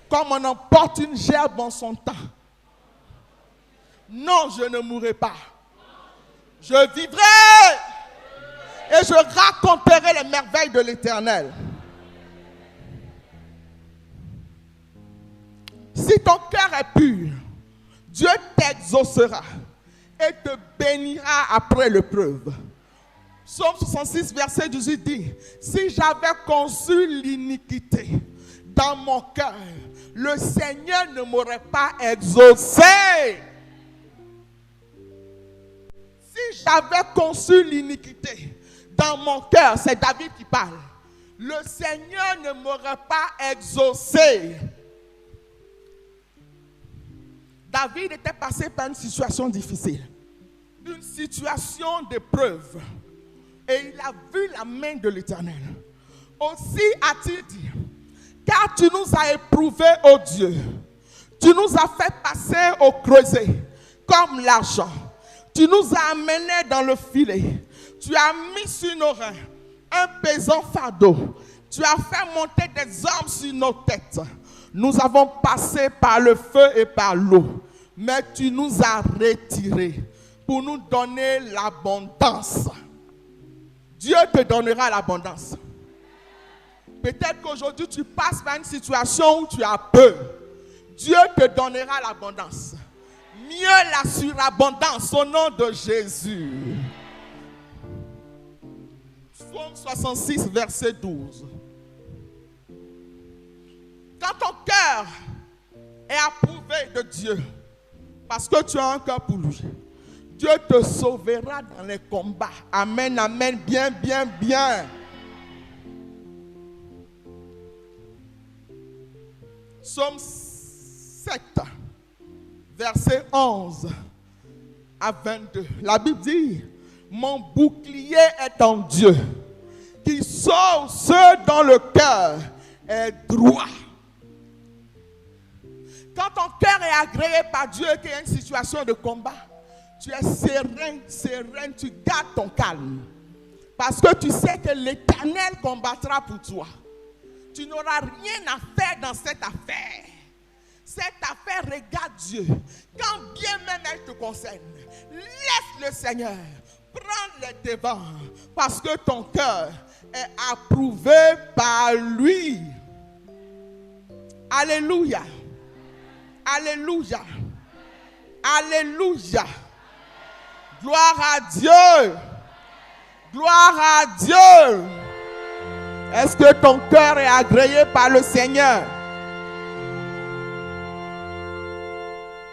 Speaker 1: Comme on emporte une gerbe en son temps. Non, je ne mourrai pas. Je vivrai. Et je raconterai les merveilles de l'Éternel. Si ton cœur est pur, Dieu t'exaucera et te bénira après l'épreuve. Psaume 66, verset 18 dit, si j'avais conçu l'iniquité dans mon cœur, le Seigneur ne m'aurait pas exaucé. Si j'avais conçu l'iniquité dans mon cœur, c'est David qui parle, le Seigneur ne m'aurait pas exaucé. David était passé par une situation difficile. Une situation d'épreuve et il a vu la main de l'Éternel. Aussi a-t-il dit, car tu nous as éprouvés, ô Dieu, tu nous as fait passer au creuset comme l'argent, tu nous as amenés dans le filet, tu as mis sur nos reins un pesant fardeau, tu as fait monter des hommes sur nos têtes. Nous avons passé par le feu et par l'eau, mais tu nous as retirés pour nous donner l'abondance. Dieu te donnera l'abondance. Peut-être qu'aujourd'hui tu passes par une situation où tu as peur. Dieu te donnera l'abondance. Mieux la surabondance au nom de Jésus. Psaume 66, verset 12. Quand ton cœur est approuvé de Dieu, parce que tu as un cœur pour lui, Dieu te sauvera dans les combats. Amen, amen, bien, bien, bien. Psaume 7, verset 11 à 22. La Bible dit, mon bouclier est en Dieu, qui sauve ceux dont le cœur est droit. Quand ton cœur est agréé par Dieu et qu'il y a une situation de combat, tu es serein, serein, tu gardes ton calme. Parce que tu sais que l'Éternel combattra pour toi. Tu n'auras rien à faire dans cette affaire. Cette affaire regarde Dieu. Quand bien même elle te concerne, laisse le Seigneur prendre les devants. Parce que ton cœur est approuvé par lui. Alléluia. Alléluia. Alléluia. Gloire à Dieu. Gloire à Dieu. Est-ce que ton cœur est agréé par le Seigneur?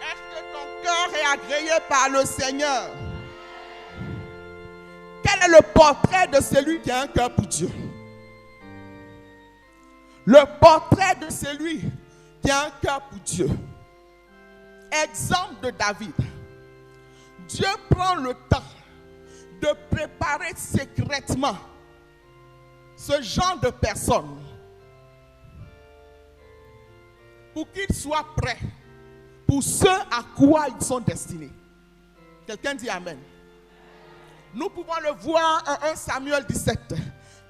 Speaker 1: Est-ce que ton cœur est agréé par le Seigneur? Quel est le portrait de celui qui a un cœur pour Dieu? Le portrait de celui qui a un cœur pour Dieu. Exemple de David. Dieu prend le temps de préparer secrètement ce genre de personnes pour qu'ils soient prêts pour ce à quoi ils sont destinés. Quelqu'un dit Amen. Nous pouvons le voir en 1 Samuel 17,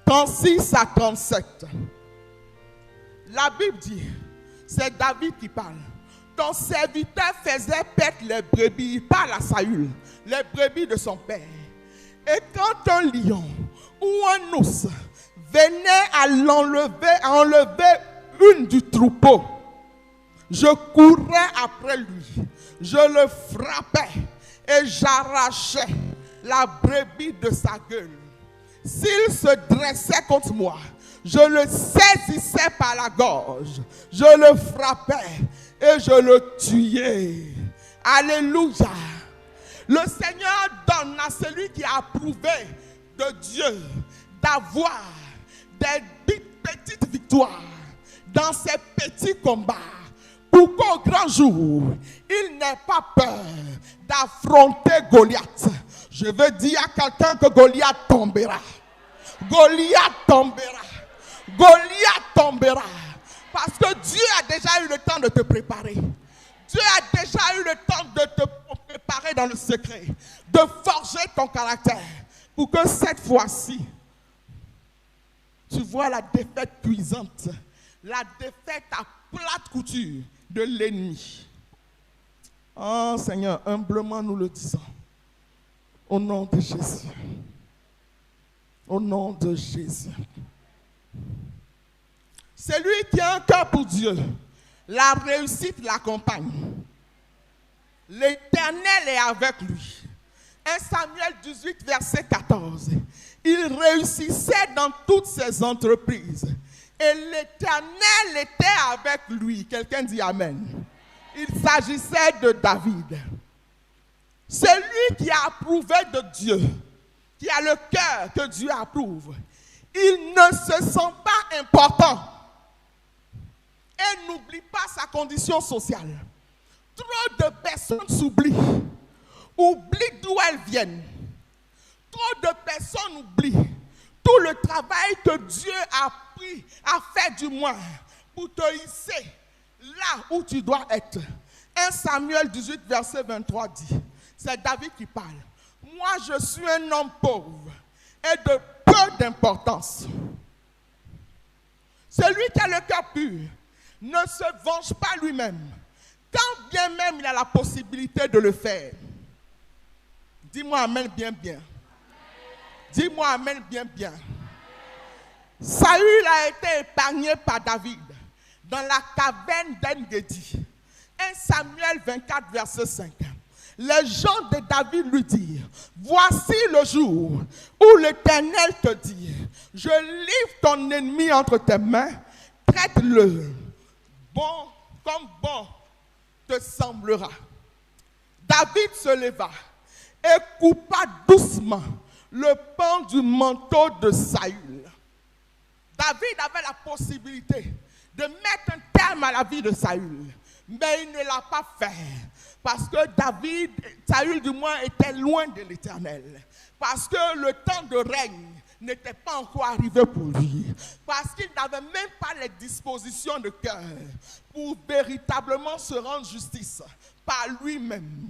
Speaker 1: 36 à 37. La Bible dit, c'est David qui parle. Ton serviteur faisait paître les brebis, il parle à Saül, les brebis de son père. Et quand un lion ou un ours venait à enlever une du troupeau, je courais après lui, je le frappais et j'arrachais la brebis de sa gueule. S'il se dressait contre moi, je le saisissais par la gorge, je le frappais et je le tuais. Alléluia. Le Seigneur donne à celui qui a approuvé de Dieu d'avoir des petites victoires dans ces petits combats, pour qu'au grand jour, il n'ait pas peur d'affronter Goliath. Je veux dire à quelqu'un que Goliath tombera. Goliath tombera. Goliath tombera. Parce que Dieu a déjà eu le temps de te préparer. Dieu a déjà eu le temps de te préparer dans le secret, de forger ton caractère, pour que cette fois-ci, tu vois la défaite cuisante, la défaite à plate couture de l'ennemi. Oh Seigneur, humblement nous le disons. Au nom de Jésus. Au nom de Jésus. Celui qui a un cœur pour Dieu, la réussite l'accompagne. L'Éternel est avec lui. 1 Samuel 18, verset 14. Il réussissait dans toutes ses entreprises. Et l'Éternel était avec lui. Quelqu'un dit Amen. Il s'agissait de David. Celui qui a approuvé de Dieu, qui a le cœur que Dieu approuve, il ne se sent pas important. Et n'oublie pas sa condition sociale. Trop de personnes s'oublient oublient d'où elles viennent. Trop de personnes oublient tout le travail que Dieu a fait du moins pour te hisser là où tu dois être. 1 Samuel 18, verset 23 dit, c'est David qui parle. Moi, je suis un homme pauvre et de peu d'importance. Celui qui a le cœur pur ne se venge pas lui-même, quand bien même il a la possibilité de le faire. Dis-moi amen bien bien. Dis-moi amen bien bien. Saül a été épargné par David dans la caverne d'En-Gedi. 1 Samuel 24, verset 5. Les gens de David lui dirent, voici le jour où l'Éternel te dit, je livre ton ennemi entre tes mains, traite-le bon comme bon te semblera. David se leva et coupa doucement le pan du manteau de Saül. David avait la possibilité de mettre un terme à la vie de Saül, mais il ne l'a pas fait. Parce que Saül du moins était loin de l'Éternel. Parce que le temps de règne n'était pas encore arrivé pour lui. Parce qu'il n'avait même pas les dispositions de cœur pour véritablement se rendre justice par lui-même.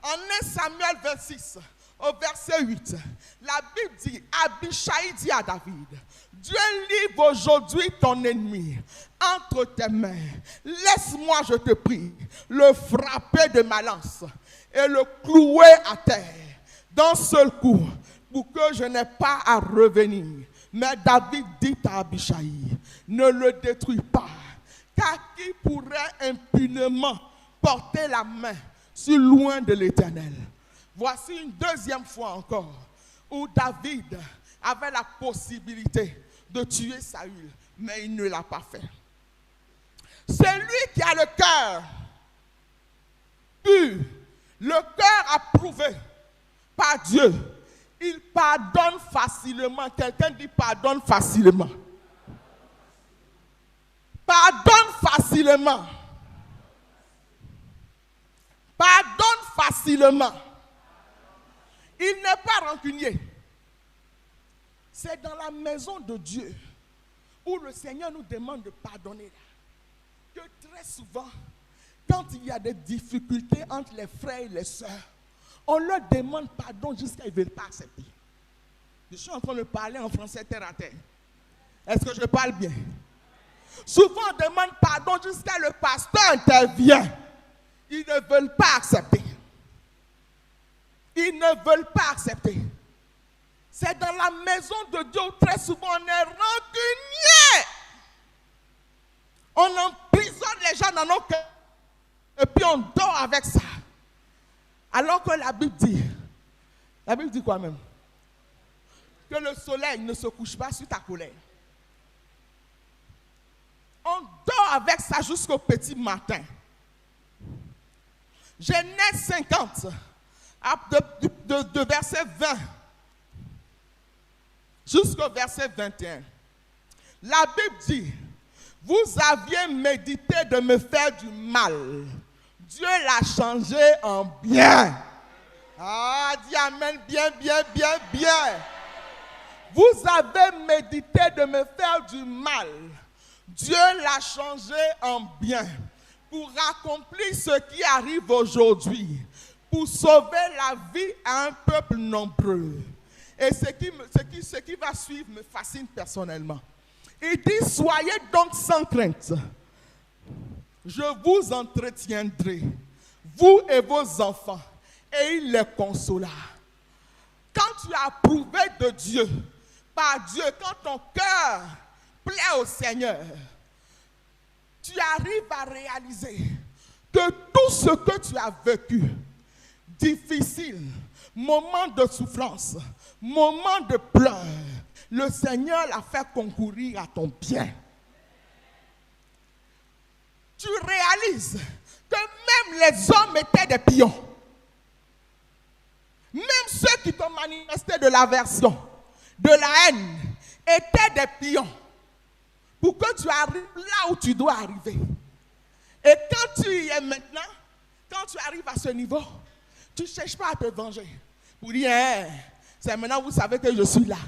Speaker 1: En 1 Samuel 26, au verset 8, la Bible dit, Abishai dit à David, Dieu livre aujourd'hui ton ennemi entre tes mains. Laisse-moi, je te prie, le frapper de ma lance et le clouer à terre d'un seul coup pour que je n'ai pas à revenir. Mais David dit à Abishai, ne le détruis pas, car qui pourrait impunément porter la main si loin de l'Éternel? Voici une deuxième fois encore où David avait la possibilité de tuer Saül, mais il ne l'a pas fait. C'est lui qui a le cœur pur, le cœur approuvé par Dieu. Il pardonne facilement. Quelqu'un dit pardonne facilement. Pardonne facilement. Pardonne facilement. Il n'est pas rancunier. C'est dans la maison de Dieu où le Seigneur nous demande de pardonner. Que très souvent, quand il y a des difficultés entre les frères et les sœurs, on leur demande pardon jusqu'à ce qu'ils ne veulent pas accepter. Je suis en train de parler en français terre à terre. Est-ce que je parle bien? Souvent, on demande pardon jusqu'à ce que le pasteur intervient. Ils ne veulent pas accepter. Ils ne veulent pas accepter. C'est dans la maison de Dieu où très souvent on est rancunier. On emprisonne les gens dans nos cœurs. Et puis on dort avec ça. Alors que la Bible dit quoi même? Que le soleil ne se couche pas sur ta colère. On dort avec ça jusqu'au petit matin. Genèse 50, de verset 20 jusqu'au verset 21. La Bible dit, vous aviez médité de me faire du mal. Dieu l'a changé en bien. Ah, dis amen, bien, bien, bien, bien. Vous avez médité de me faire du mal. Dieu l'a changé en bien. Pour accomplir ce qui arrive aujourd'hui. Pour sauver la vie à un peuple nombreux. Et ce qui va suivre me fascine personnellement. Il dit, soyez donc sans crainte. Je vous entretiendrai, vous et vos enfants, et il les consola. Quand tu as approuvé de Dieu, par Dieu, quand ton cœur plaît au Seigneur, tu arrives à réaliser que tout ce que tu as vécu, difficile, moment de souffrance, moment de pleurs, le Seigneur l'a fait concourir à ton bien. Tu réalises que même les hommes étaient des pions. Même ceux qui t'ont manifesté de l'aversion, de la haine, étaient des pions. Pour que tu arrives là où tu dois arriver. Et quand tu y es maintenant, quand tu arrives à ce niveau, Tu ne cherches pas à te venger. Pour dire, hein, c'est maintenant vous savez que je suis là.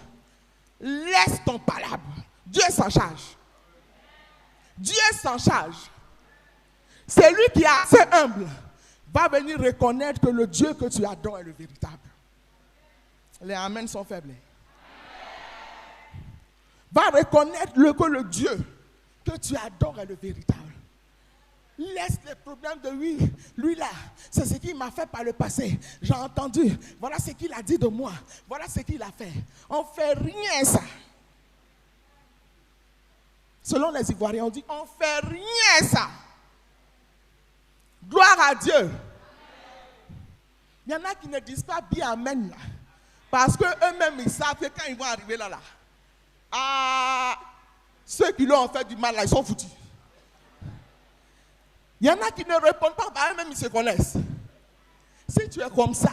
Speaker 1: Laisse ton palabre. Dieu s'en charge. Dieu s'en charge. C'est lui qui est assez humble. Va venir reconnaître que le Dieu que tu adores est le véritable. Les amens sont faibles. Va reconnaître que le Dieu que tu adores est le véritable. Laisse les problèmes de lui. Lui là, c'est ce qu'il m'a fait par le passé. J'ai entendu. Voilà ce qu'il a dit de moi. Voilà ce qu'il a fait. On ne fait rien ça. Selon les Ivoiriens, on dit on ne fait rien ça. Gloire à Dieu. Il y en a qui ne disent pas bien amen là. Parce qu'eux-mêmes ils savent que quand ils vont arriver là, ceux qui leur ont fait du mal là, ils sont foutus. Il y en a qui ne répondent pas, eux-mêmes ils se connaissent. Si tu es comme ça,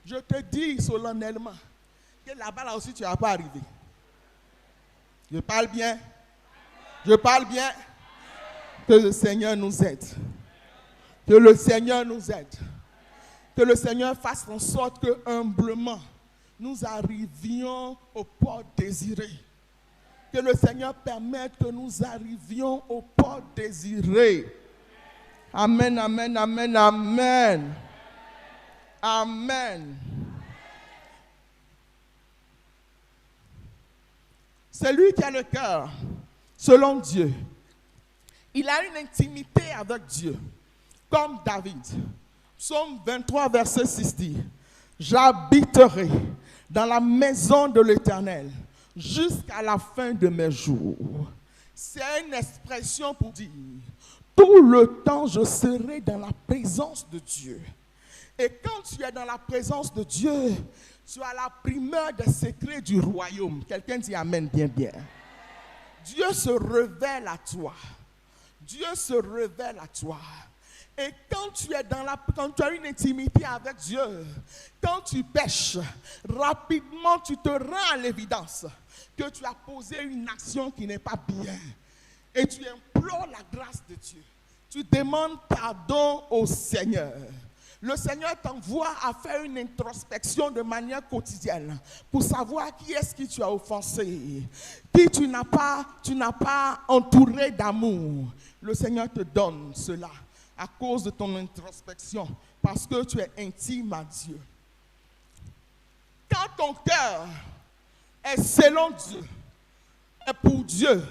Speaker 1: je te dis solennellement que là-bas là aussi tu n'as pas arrivé. Je parle bien. Je parle bien. Que le Seigneur nous aide. Que le Seigneur nous aide. Que le Seigneur fasse en sorte que humblement nous arrivions au port désiré. Que le Seigneur permette que nous arrivions au port désiré. Amen, amen, amen, amen. Amen. Celui qui a le cœur selon Dieu, il a une intimité avec Dieu, comme David. Psaume 23, verset 6 dit, « J'habiterai dans la maison de l'Éternel jusqu'à la fin de mes jours. » C'est une expression pour dire, tout le temps je serai dans la présence de Dieu. Et quand tu es dans la présence de Dieu, tu as la primeur des secrets du royaume. Quelqu'un dit amen bien bien. Dieu se révèle à toi. Dieu se révèle à toi. Et quand tu es quand tu as une intimité avec Dieu, quand tu pèches, rapidement tu te rends à l'évidence que tu as posé une action qui n'est pas bien. Et tu implores la grâce de Dieu. Tu demandes pardon au Seigneur. Le Seigneur t'envoie à faire une introspection de manière quotidienne pour savoir qui est-ce que tu as offensé, qui tu n'as pas entouré d'amour. Le Seigneur te donne cela à cause de ton introspection, parce que tu es intime à Dieu. Quand ton cœur est selon Dieu, est pour Dieu,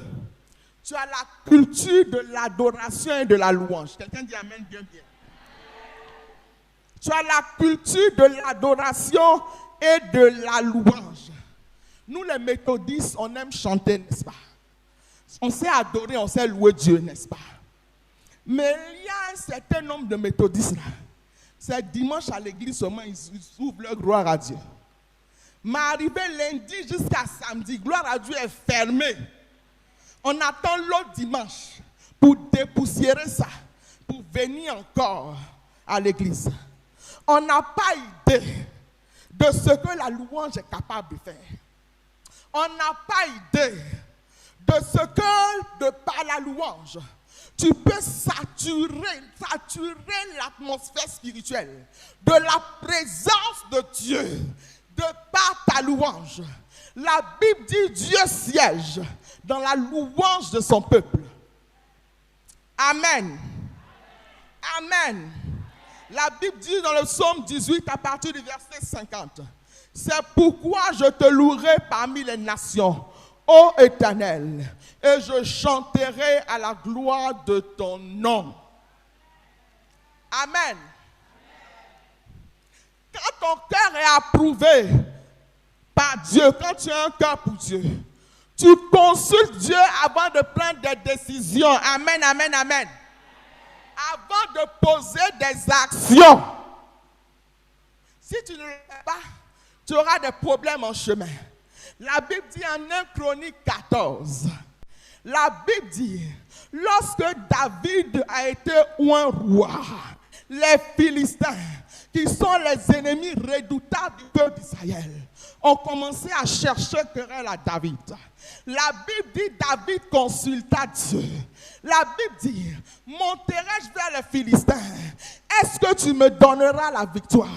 Speaker 1: tu as la culture de l'adoration et de la louange. Quelqu'un dit amen bien bien. Tu as la culture de l'adoration et de la louange. Nous les méthodistes, on aime chanter, n'est-ce pas? On sait adorer, on sait louer Dieu, n'est-ce pas? Mais il y a un certain nombre de méthodistes là. C'est dimanche à l'église seulement, ils ouvrent leur gloire à Dieu. Mais arrivé lundi jusqu'à samedi, gloire à Dieu est fermée. On attend l'autre dimanche pour dépoussiérer ça, pour venir encore à l'église. On n'a pas idée de ce que la louange est capable de faire. On n'a pas idée de ce que, par la louange, tu peux saturer l'atmosphère spirituelle de la présence de Dieu, de par ta louange. La Bible dit Dieu siège dans la louange de son peuple. Amen. Amen. La Bible dit dans le psaume 18 à partir du verset 50. C'est pourquoi je te louerai parmi les nations, ô Éternel, et je chanterai à la gloire de ton nom. Amen. Quand ton cœur est approuvé par Dieu, quand tu as un cœur pour Dieu, tu consultes Dieu avant de prendre des décisions. Amen, amen, amen. Avant de poser des actions. Si tu ne le fais pas, tu auras des problèmes en chemin. La Bible dit en 1 Chronique 14, la Bible dit, lorsque David a été un roi, les Philistins, qui sont les ennemis redoutables du peuple d'Israël, ont commencé à chercher querelle à David. La Bible dit David consulta Dieu. La Bible dit, monterai-je vers les Philistins? Est-ce que tu me donneras la victoire?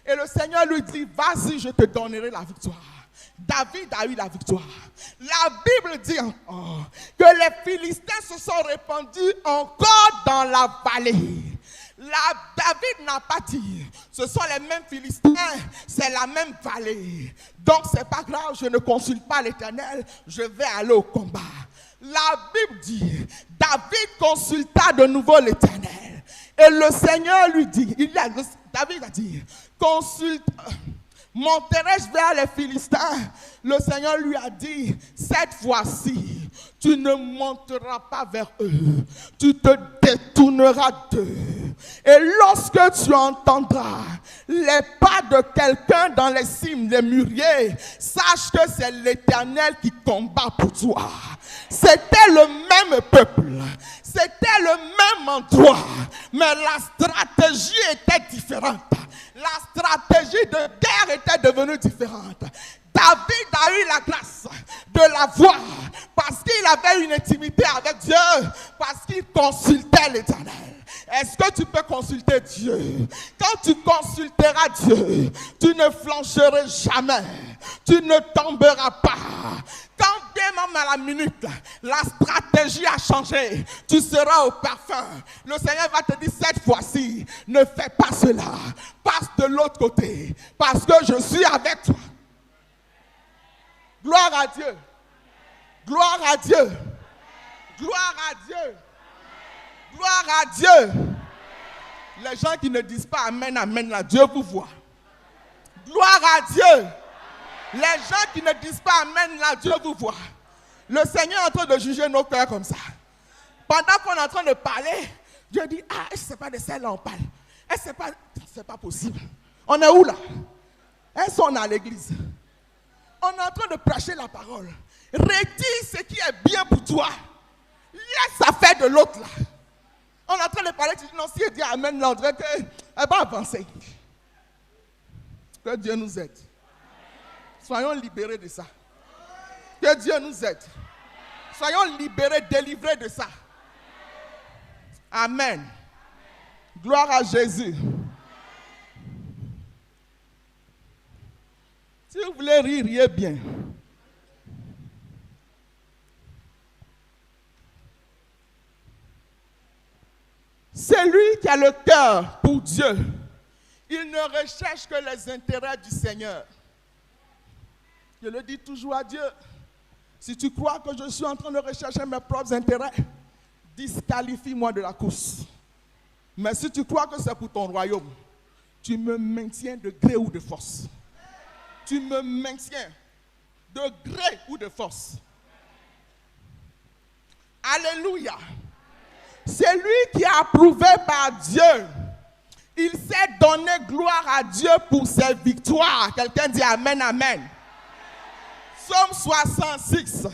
Speaker 1: Et le Seigneur lui dit, vas-y, je te donnerai la victoire. David a eu la victoire. La Bible dit encore que les Philistins se sont répandus encore dans la vallée. David n'a pas dit, ce sont les mêmes Philistins, c'est la même vallée. Donc c'est pas grave, je ne consulte pas l'Éternel, je vais aller au combat. La Bible dit, David consulta de nouveau l'Éternel. Et le Seigneur lui dit, David a dit, monterai-je vers les Philistins? Le Seigneur lui a dit, cette fois-ci, tu ne monteras pas vers eux, tu te détourneras d'eux. Et lorsque tu entendras les pas de quelqu'un dans les cimes des mûriers, sache que c'est l'Éternel qui combat pour toi. C'était le même peuple, c'était le même endroit, mais la stratégie était différente. La stratégie de guerre était devenue différente. David a eu la grâce de la voir parce qu'il avait une intimité avec Dieu, parce qu'il consultait l'Éternel. Est-ce que tu peux consulter Dieu? Quand tu consulteras Dieu, tu ne flancheras jamais, tu ne tomberas pas. Quand bien même à la minute, la stratégie a changé, tu seras au parfum. Le Seigneur va te dire, cette fois-ci, ne fais pas cela. Passe de l'autre côté, parce que je suis avec toi. Gloire à Dieu. Gloire à Dieu. Gloire à Dieu. Gloire à Dieu. Les gens qui ne disent pas amen, amen, là, Dieu vous voit. Gloire à Dieu. Les gens qui ne disent pas amen, là, Dieu vous voit. Le Seigneur est en train de juger nos cœurs comme ça. Pendant qu'on est en train de parler, Dieu dit, ah, est-ce que c'est pas de celle-là on parle? Est-ce que c'est pas possible? On est où là? Est-ce qu'on est à l'église? On est en train de prêcher la parole. Redis ce qui est bien pour toi. Laisse ça faire de l'autre là. On est en train de parler, tu dis non, si elle dit amen, là, on dirait qu'elle va avancer. Que Dieu nous aide. Soyons libérés de ça. Que Dieu nous aide. Soyons libérés, délivrés de ça. Amen. Gloire à Jésus. Si vous voulez rire, riez bien. Celui qui a le cœur pour Dieu, il ne recherche que les intérêts du Seigneur. Je le dis toujours à Dieu. Si tu crois que je suis en train de rechercher mes propres intérêts, disqualifie-moi de la course. Mais si tu crois que c'est pour ton royaume, tu me maintiens de gré ou de force. Tu me maintiens de gré ou de force. Alléluia. C'est lui qui est approuvé par Dieu. Il sait donner gloire à Dieu pour ses victoires. Quelqu'un dit amen, amen. Psaume 66.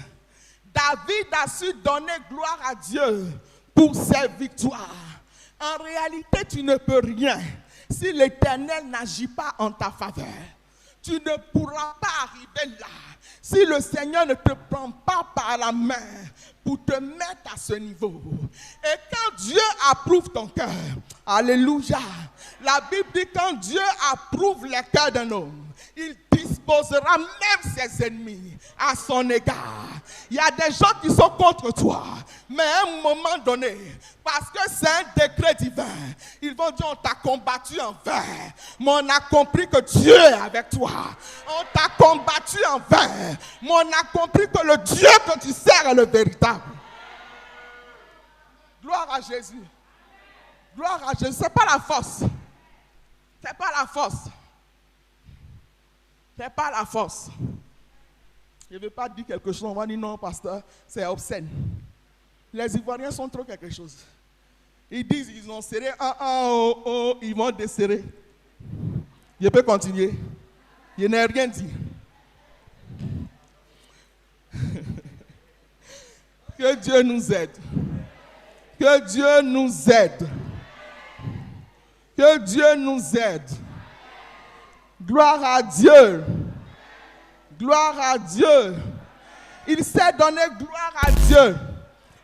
Speaker 1: David a su donner gloire à Dieu pour ses victoires. En réalité, tu ne peux rien si l'Éternel n'agit pas en ta faveur. Tu ne pourras pas arriver là si le Seigneur ne te prend pas par la main pour te mettre à ce niveau. Et quand Dieu approuve ton cœur, alléluia, la Bible dit quand Dieu approuve le cœur d'un homme, il disposera même ses ennemis à son égard. Il y a des gens qui sont contre toi, mais à un moment donné, parce que c'est un décret divin, ils vont dire on t'a combattu en vain, mais on a compris que Dieu est avec toi. On t'a combattu en vain, mais on a compris que le Dieu que tu sers est le véritable. Gloire à Jésus. Gloire à Jésus. C'est pas la force. C'est pas la force. C'est pas la force. Je ne veux pas dire quelque chose, on va dire non, pasteur, c'est obscène. Les Ivoiriens sont trop quelque chose. Ils disent ils ont serré ils vont desserrer. Je peux continuer. Je n'ai rien dit. Que Dieu nous aide. Que Dieu nous aide. Que Dieu nous aide. Gloire à Dieu. gloire à Dieu. Il sait donner gloire à Dieu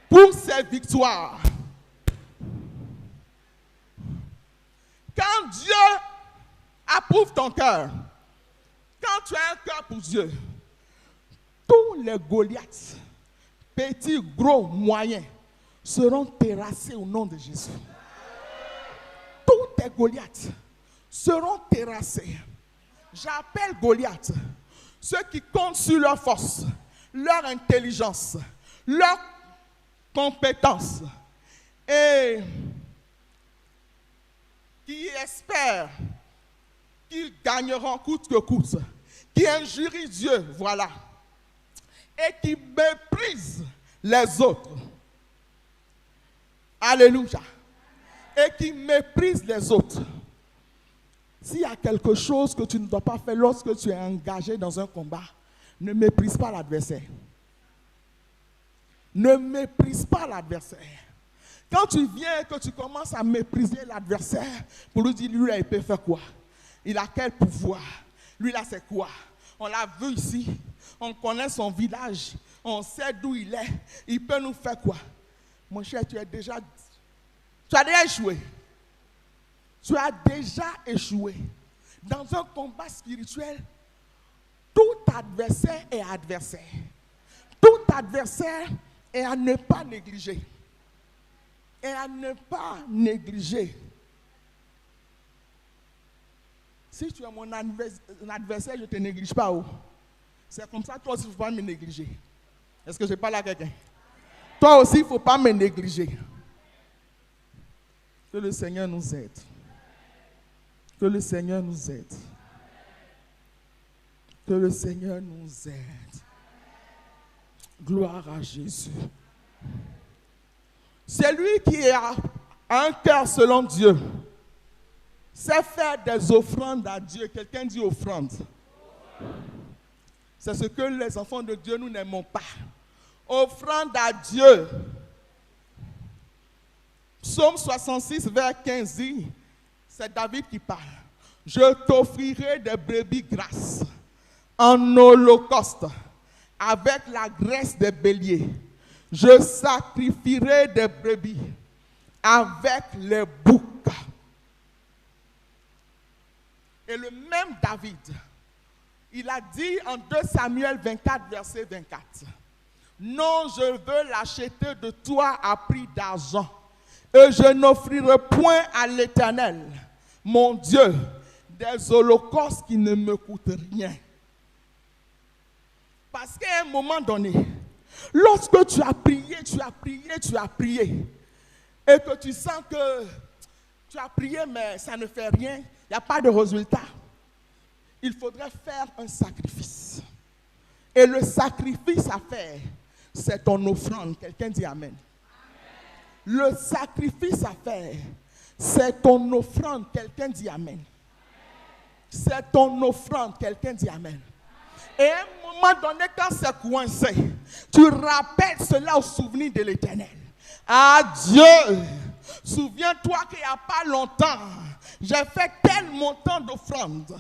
Speaker 1: pour ses victoires. Quand Dieu approuve ton cœur, quand tu as un cœur pour Dieu, tous les Goliaths, petits, gros, moyens, seront terrassés au nom de Jésus. Tous les Goliaths seront terrassés. J'appelle Goliath ceux qui comptent sur leur force, leur intelligence, leur compétence et qui espèrent qu'ils gagneront coûte que coûte, qui injurient Dieu, voilà, et qui méprisent les autres. Alléluia. Et qui méprisent les autres. S'il y a quelque chose que tu ne dois pas faire lorsque tu es engagé dans un combat, ne méprise pas l'adversaire. Ne méprise pas l'adversaire. Quand tu viens et que tu commences à mépriser l'adversaire, pour lui dire, lui là, il peut faire quoi? Il a quel pouvoir? Lui là, c'est quoi? On l'a vu ici, on connaît son village, on sait d'où il est, il peut nous faire quoi? Mon cher, tu as déjà échoué. Tu as déjà échoué. Dans un combat spirituel, tout adversaire est adversaire. Tout adversaire est à ne pas négliger. Et à ne pas négliger. Si tu es mon adversaire, je ne te néglige pas. Oh. C'est comme ça, toi aussi, il ne faut pas me négliger. Est-ce que je parle à quelqu'un? Toi aussi, il ne faut pas me négliger. Que le Seigneur nous aide. Que le Seigneur nous aide. Que le Seigneur nous aide. Gloire à Jésus. C'est lui qui a un cœur selon Dieu. C'est faire des offrandes à Dieu. Quelqu'un dit offrande. C'est ce que les enfants de Dieu, nous n'aimons pas. Offrande à Dieu. Psaume 66, vers 15 dit, c'est David qui parle. Je t'offrirai des brebis grasses en holocauste avec la graisse des béliers. Je sacrifierai des brebis avec les boucs. Et le même David, il a dit en 2 Samuel 24, verset 24, non, je veux l'acheter de toi à prix d'argent, et je n'offrirai point à l'Éternel, mon Dieu, des holocaustes qui ne me coûtent rien. Parce qu'à un moment donné, lorsque tu as prié, et que tu sens que tu as prié, mais ça ne fait rien, il n'y a pas de résultat, il faudrait faire un sacrifice. Et le sacrifice à faire, c'est ton offrande. Quelqu'un dit amen. Le sacrifice à faire, c'est ton offrande. Quelqu'un dit amen. C'est ton offrande. Quelqu'un dit amen. Et à un moment donné, quand c'est coincé, tu rappelles cela au souvenir de l'Éternel. Ah Dieu, souviens-toi qu'il n'y a pas longtemps, j'ai fait tel montant d'offrande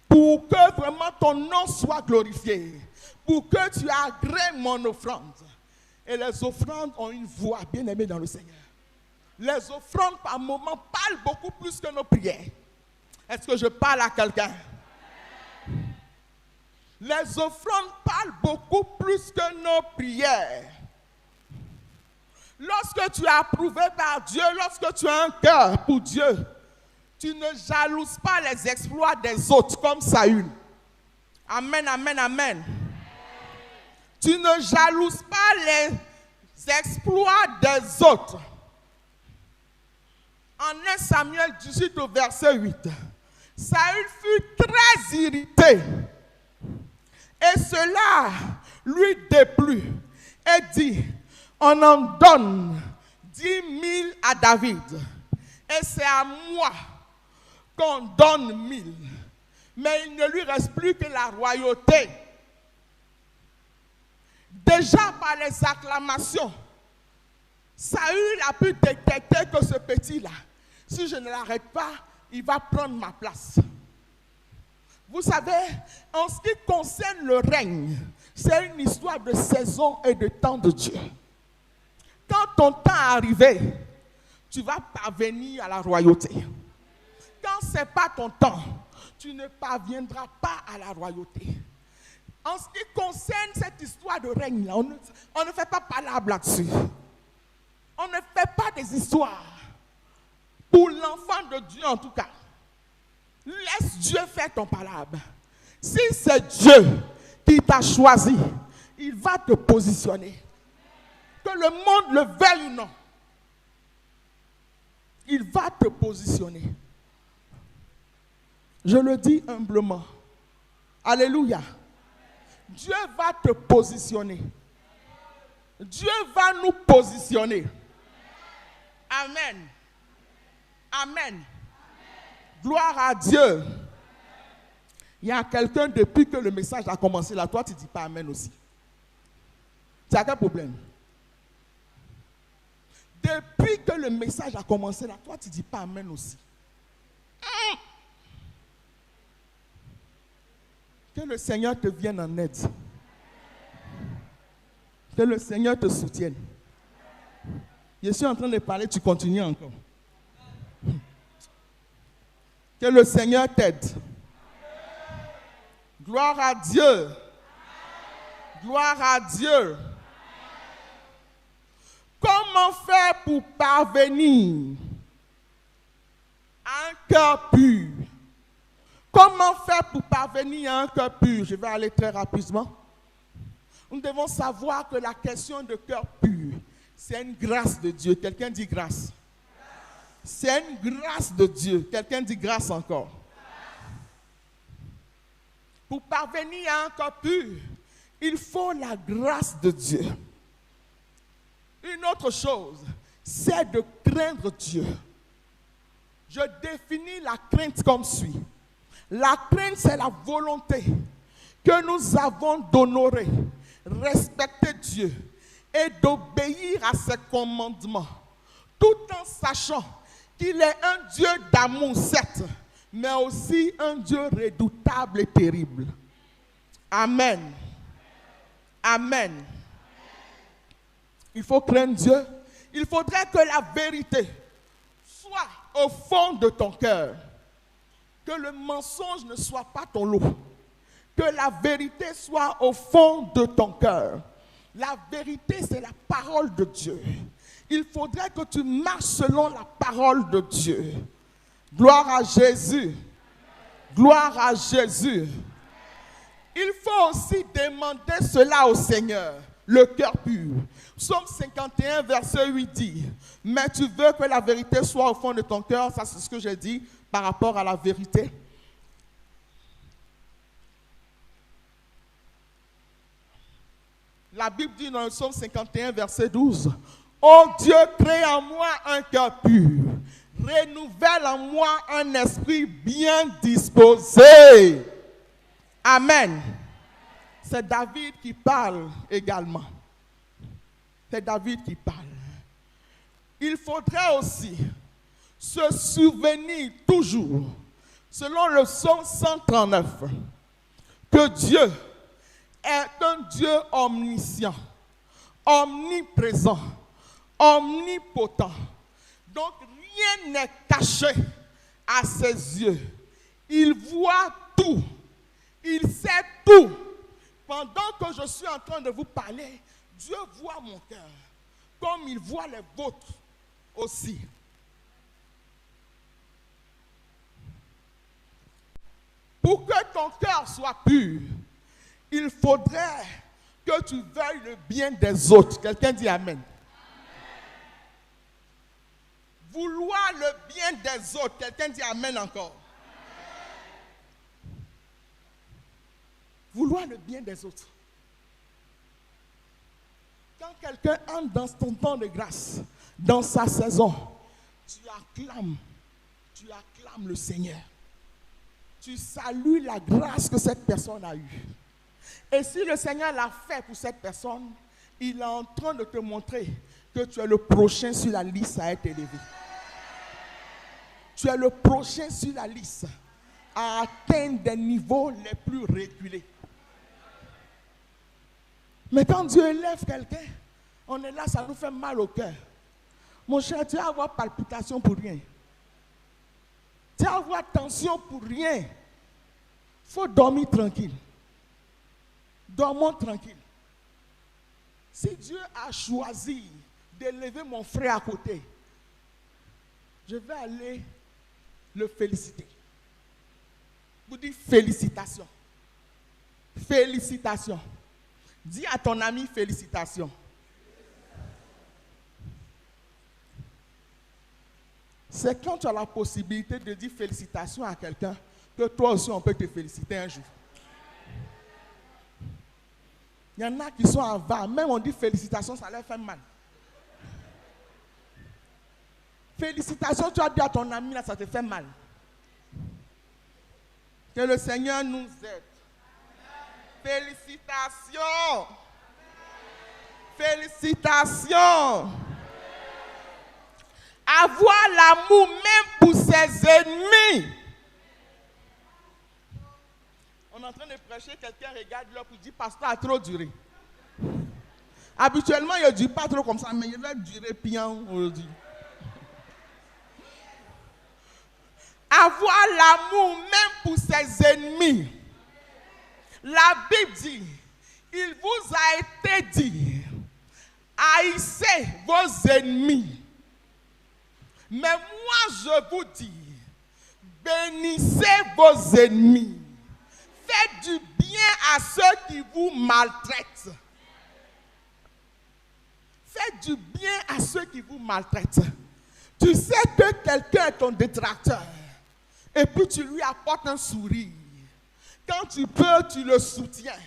Speaker 1: pour que vraiment ton nom soit glorifié, pour que tu agrées mon offrande. Et les offrandes ont une voix bien aimée dans le Seigneur. Les offrandes par moment parlent beaucoup plus que nos prières. Est-ce que je parle à quelqu'un? Les offrandes parlent beaucoup plus que nos prières. Lorsque tu es approuvé par Dieu, lorsque tu as un cœur pour Dieu, tu ne jalouses pas les exploits des autres comme Saül. Amen, amen, amen. Tu ne jalouses pas les exploits des autres. En 1 Samuel 18 au verset 8, Saül fut très irrité. Et cela lui déplut. Et dit, on en donne 10 000 à David. Et c'est à moi qu'on donne 1000. Mais il ne lui reste plus que la royauté. Déjà par les acclamations, Saül a pu détecter que ce petit-là, si je ne l'arrête pas, il va prendre ma place. Vous savez, en ce qui concerne le règne, c'est une histoire de saison et de temps de Dieu. Quand ton temps est arrivé, tu vas parvenir à la royauté. Quand ce n'est pas ton temps, tu ne parviendras pas à la royauté. En ce qui concerne cette histoire de règne, on ne fait pas palabre là-dessus. On ne fait pas des histoires. Pour l'enfant de Dieu en tout cas. Laisse Dieu faire ton palabre. Si c'est Dieu qui t'a choisi, il va te positionner. Que le monde le veuille ou non, il va te positionner. Je le dis humblement. Alléluia. Dieu va te positionner. Dieu va nous positionner. Amen. Amen. Gloire à Dieu. Il y a quelqu'un, depuis que le message a commencé là, toi tu ne dis pas Amen aussi. Tu as quel problème? Depuis que le message a commencé là, toi tu ne dis pas Amen aussi. Que le Seigneur te vienne en aide. Que le Seigneur te soutienne. Je suis en train de parler, tu continues encore. Que le Seigneur t'aide. Gloire à Dieu. Gloire à Dieu. Comment faire pour parvenir à un cœur pur? Comment faire pour parvenir à un cœur pur? Je vais aller très rapidement. Nous devons savoir que la question de cœur pur, c'est une grâce de Dieu. Quelqu'un dit grâce. C'est une grâce de Dieu. Quelqu'un dit grâce encore. Pour parvenir à un cœur pur, il faut la grâce de Dieu. Une autre chose, c'est de craindre Dieu. Je définis la crainte comme suit. La crainte, c'est la volonté que nous avons d'honorer, respecter Dieu et d'obéir à ses commandements, tout en sachant qu'il est un Dieu d'amour, certes, mais aussi un Dieu redoutable et terrible. Amen. Amen. Il faut craindre Dieu. Il faudrait que la vérité soit au fond de ton cœur. Que le mensonge ne soit pas ton lot. Que la vérité soit au fond de ton cœur. La vérité, c'est la parole de Dieu. Il faudrait que tu marches selon la parole de Dieu. Gloire à Jésus. Gloire à Jésus. Il faut aussi demander cela au Seigneur, le cœur pur. Psaume 51, verset 8 dit, « Mais tu veux que la vérité soit au fond de ton cœur », ça c'est ce que j'ai dit par rapport à la vérité. La Bible dit dans le Psaume 51, verset 12, « Ô Dieu, crée en moi un cœur pur, renouvelle en moi un esprit bien disposé. » Amen. C'est David qui parle également. C'est David qui parle. Il faudrait aussi se souvenir toujours, selon le Psaume 139, que Dieu est un Dieu omniscient, omniprésent, omnipotent. Donc rien n'est caché à ses yeux. Il voit tout. Il sait tout. Pendant que je suis en train de vous parler, Dieu voit mon cœur, comme il voit les vôtres aussi. Pour que ton cœur soit pur, il faudrait que tu veuilles le bien des autres. Quelqu'un dit Amen. Vouloir le bien des autres. Quelqu'un dit Amen encore. Vouloir le bien des autres. Quand quelqu'un entre dans ton temps de grâce, dans sa saison, tu acclames le Seigneur. Tu salues la grâce que cette personne a eue. Et si le Seigneur l'a fait pour cette personne, il est en train de te montrer que tu es le prochain sur la liste à être élevé. Tu es le prochain sur la liste à atteindre des niveaux les plus reculés. Mais quand Dieu élève quelqu'un, on est là, ça nous fait mal au cœur. Mon cher, tu vas avoir palpitation pour rien. Tu vas avoir tension pour rien. Il faut dormir tranquille. Dormons tranquille. Si Dieu a choisi d'élever mon frère à côté, je vais aller le féliciter. Vous dites félicitations. Félicitations. Dis à ton ami félicitations. C'est quand tu as la possibilité de dire félicitations à quelqu'un que toi aussi on peut te féliciter un jour. Il y en a qui sont avares, même on dit félicitations, ça leur fait mal. Félicitations, tu as dit à ton ami, là, ça te fait mal. Que le Seigneur nous aide. Félicitations. Félicitations. Avoir l'amour même pour ses ennemis. On est en train de prêcher, quelqu'un regarde l'autre et dit, pasteur a trop duré. Habituellement, il ne dure pas trop comme ça, mais il va durer bien aujourd'hui. Avoir l'amour même pour ses ennemis. La Bible dit, il vous a été dit, haïssez vos ennemis. Mais moi je vous dis, bénissez vos ennemis. Faites du bien à ceux qui vous maltraitent. Faites du bien à ceux qui vous maltraitent. Tu sais que quelqu'un est ton détracteur. Et puis tu lui apportes un sourire. Quand tu peux, tu le soutiens.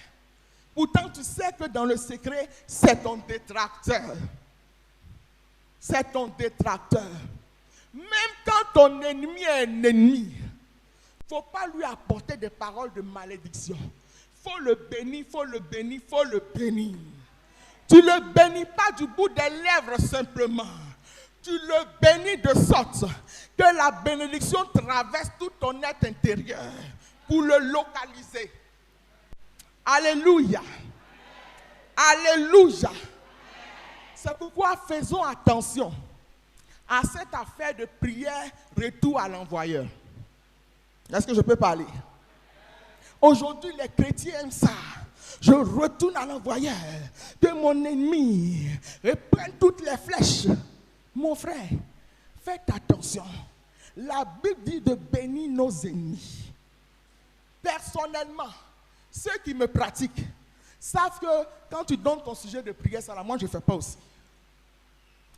Speaker 1: Pourtant, tu sais que dans le secret, c'est ton détracteur. C'est ton détracteur. Même quand ton ennemi est un ennemi, il ne faut pas lui apporter des paroles de malédiction. Il faut le bénir, il faut le bénir, il faut le bénir. Tu ne le bénis pas du bout des lèvres simplement. Tu le bénis de sorte que la bénédiction traverse tout ton être intérieur pour le localiser. Alléluia. Alléluia. C'est pourquoi faisons attention à cette affaire de prière retour à l'envoyeur. Est-ce que je peux parler? Aujourd'hui, les chrétiens aiment ça. Je retourne à l'envoyeur. Que mon ennemi reprenne toutes les flèches. Mon frère, faites attention. La Bible dit de bénir nos ennemis. Personnellement, ceux qui me pratiquent savent que quand tu donnes ton sujet de prière, ça, moi je ne fais pas aussi.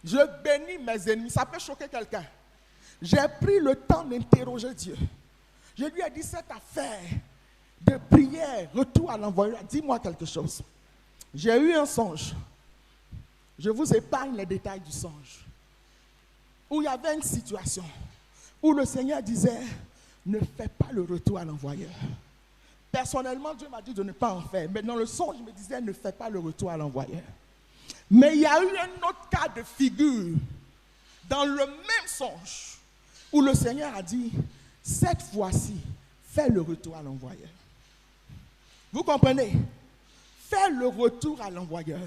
Speaker 1: Je bénis mes ennemis. Ça peut choquer quelqu'un. J'ai pris le temps d'interroger Dieu. Je lui ai dit cette affaire de prière, retour à l'envoyeur. Dis-moi quelque chose. J'ai eu un songe. Je vous épargne les détails du songe. Où il y avait une situation où le Seigneur disait, ne fais pas le retour à l'envoyeur. Personnellement, Dieu m'a dit de ne pas en faire. Mais dans le songe, il me disait, ne fais pas le retour à l'envoyeur. Mais il y a eu un autre cas de figure dans le même songe où le Seigneur a dit, cette fois-ci, fais le retour à l'envoyeur. Vous comprenez? Fais le retour à l'envoyeur.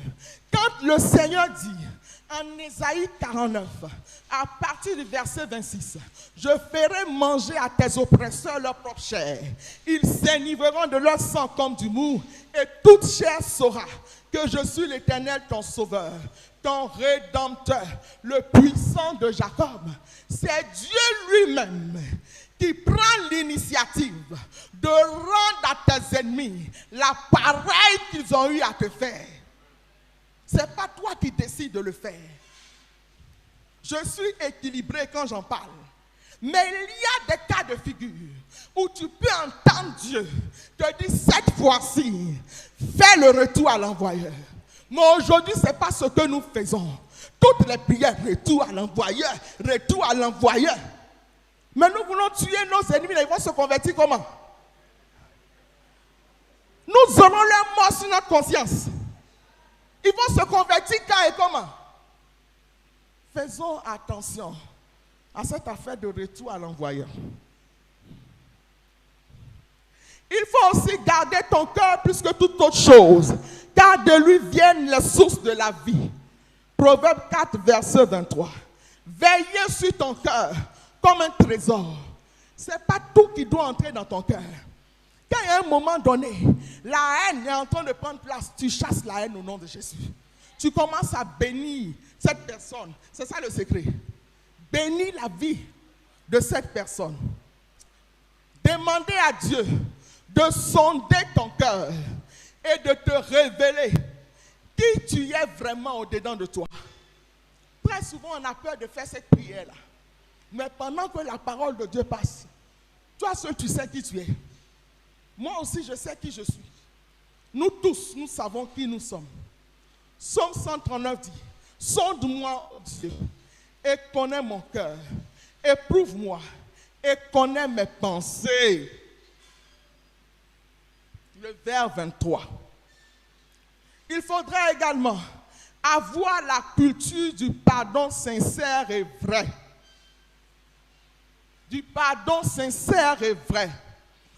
Speaker 1: Quand le Seigneur dit, en Ésaïe 49, à partir du verset 26, je ferai manger à tes oppresseurs leur propre chair. Ils s'enivreront de leur sang comme du mou, et toute chair saura que je suis l'Éternel, ton sauveur, ton rédempteur, le puissant de Jacob. C'est Dieu lui-même qui prend l'initiative de rendre à tes ennemis l'appareil qu'ils ont eu à te faire. Ce n'est pas toi qui décides de le faire. Je suis équilibré quand j'en parle. Mais il y a des cas de figure où tu peux entendre Dieu te dire cette fois-ci, fais le retour à l'envoyeur. Mais aujourd'hui, ce n'est pas ce que nous faisons. Toutes les prières, retour à l'envoyeur, retour à l'envoyeur. Mais nous voulons tuer nos ennemis, ils vont se convertir comment? Nous aurons leur mort sur notre conscience. Ils vont se convertir quand et comment? Faisons attention à cette affaire de retour à l'envoyeur. Il faut aussi garder ton cœur plus que toute autre chose, car de lui viennent les sources de la vie. Proverbe 4, verset 23. Veillez sur ton cœur comme un trésor. Ce n'est pas tout qui doit entrer dans ton cœur. Quand il y a un moment donné, la haine est en train de prendre place, tu chasses la haine au nom de Jésus. Tu commences à bénir cette personne. C'est ça le secret. Bénis la vie de cette personne. Demandez à Dieu de sonder ton cœur et de te révéler qui tu es vraiment au-dedans de toi. Très souvent, on a peur de faire cette prière-là. Mais pendant que la parole de Dieu passe, toi seul, tu sais qui tu es. Moi aussi, je sais qui je suis. Nous tous, nous savons qui nous sommes. Psaume 139 dit, sonde-moi, Dieu, et connais mon cœur. Éprouve-moi et connais mes pensées. Le vers 23. Il faudrait également avoir la culture du pardon sincère et vrai. Du pardon sincère et vrai.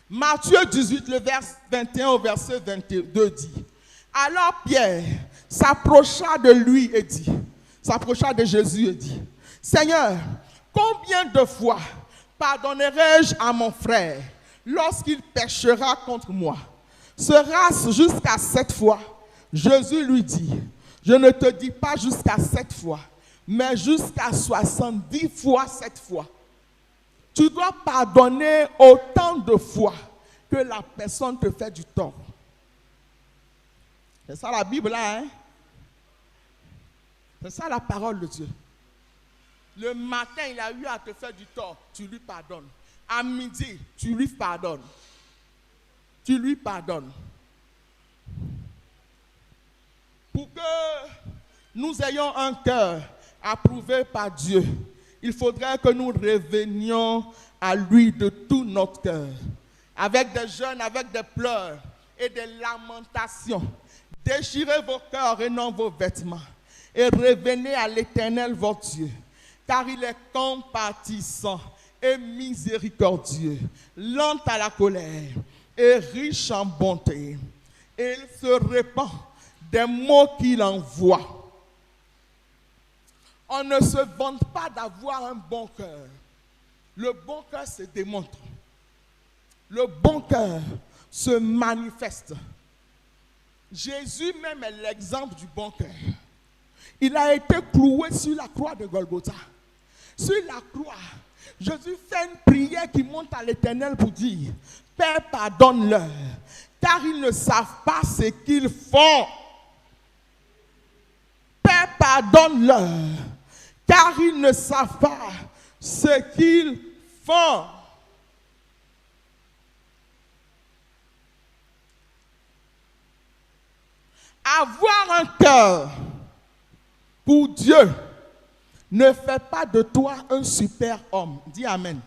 Speaker 1: Matthieu 18, le verset 21 au verset 22 dit, alors Pierre s'approcha de lui et dit, s'approcha de Jésus et dit, Seigneur, combien de fois pardonnerai-je à mon frère lorsqu'il péchera contre moi? Sera-ce jusqu'à 7 fois? Jésus lui dit, je ne te dis pas jusqu'à 7 fois, mais jusqu'à 70 fois 7 fois. Tu dois pardonner autant de fois que la personne te fait du tort. C'est ça la Bible là, hein? C'est ça la parole de Dieu. Le matin, il a eu à te faire du tort, tu lui pardonnes. À midi, tu lui pardonnes. Tu lui pardonnes. Pour que nous ayons un cœur approuvé par Dieu, il faudrait que nous revenions à lui de tout notre cœur, avec des jeûnes, avec des pleurs et des lamentations. Déchirez vos cœurs et non vos vêtements, et revenez à l'Éternel votre Dieu, car il est compatissant et miséricordieux, lent à la colère et riche en bonté. Et il se répand des mots qu'il envoie. On ne se vante pas d'avoir un bon cœur. Le bon cœur se démontre. Le bon cœur se manifeste. Jésus même est l'exemple du bon cœur. Il a été cloué sur la croix de Golgotha. Sur la croix, Jésus fait une prière qui monte à l'Éternel pour dire, Père, pardonne-leur, car ils ne savent pas ce qu'ils font. Père, pardonne-leur, car ils ne savent pas ce qu'ils font. Avoir un cœur pour Dieu ne fait pas de toi un super homme. Dis Amen.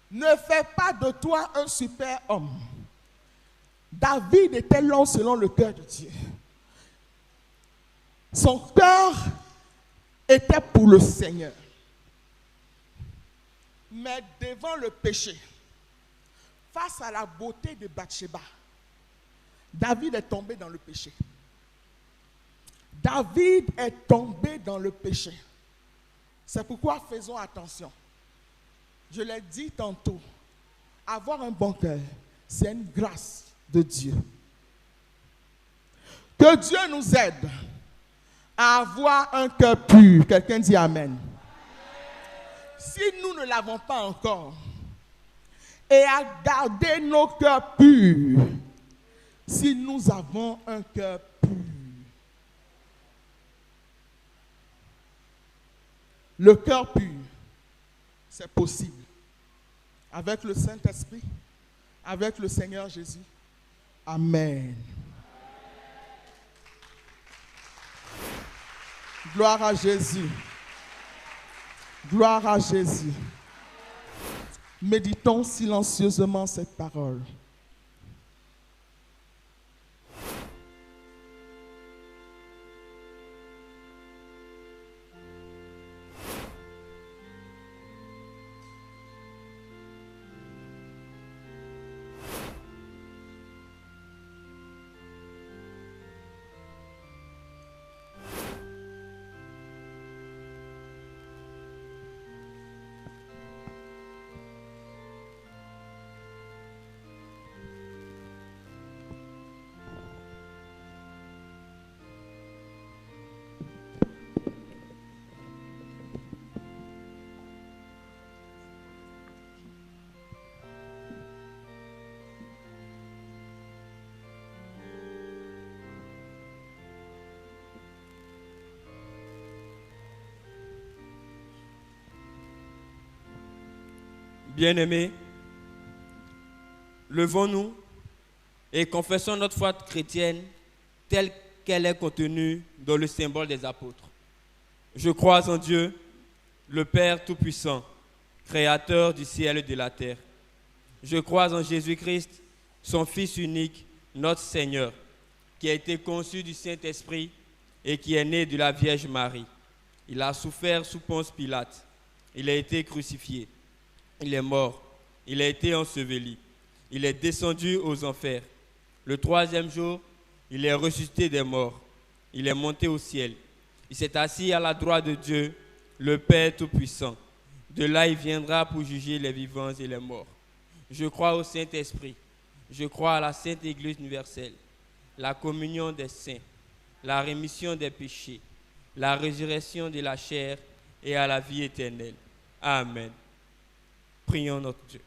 Speaker 1: Ne fait pas de toi un super homme. David était l'homme selon le cœur de Dieu. Son cœur était pour le Seigneur. Mais devant le péché, face à la beauté de Bathsheba, David est tombé dans le péché. David est tombé dans le péché. C'est pourquoi faisons attention. Je l'ai dit tantôt, avoir un bon cœur, c'est une grâce de Dieu. Que Dieu nous aide à avoir un cœur pur. Quelqu'un dit Amen. Si nous ne l'avons pas encore, et à garder nos cœurs purs, si nous avons un cœur pur. Le cœur pur, c'est possible. Avec le Saint-Esprit, avec le Seigneur Jésus. Amen. Gloire à Jésus. Gloire à Jésus. Méditons silencieusement cette parole.
Speaker 3: Bien-aimés, levons-nous et confessons notre foi chrétienne telle qu'elle est contenue dans le symbole des apôtres. Je crois en Dieu, le Père Tout-Puissant, Créateur du ciel et de la terre. Je crois en Jésus-Christ, son Fils unique, notre Seigneur, qui a été conçu du Saint-Esprit et qui est né de la Vierge Marie. Il a souffert sous Ponce Pilate. Il a été crucifié. Il est mort. Il a été enseveli. Il est descendu aux enfers. Le troisième jour, il est ressuscité des morts. Il est monté au ciel. Il s'est assis à la droite de Dieu, le Père Tout-Puissant. De là, il viendra pour juger les vivants et les morts. Je crois au Saint-Esprit. Je crois à la Sainte Église universelle, la communion des saints, la rémission des péchés, la résurrection de la chair et à la vie éternelle. Amen. Prions notre Dieu.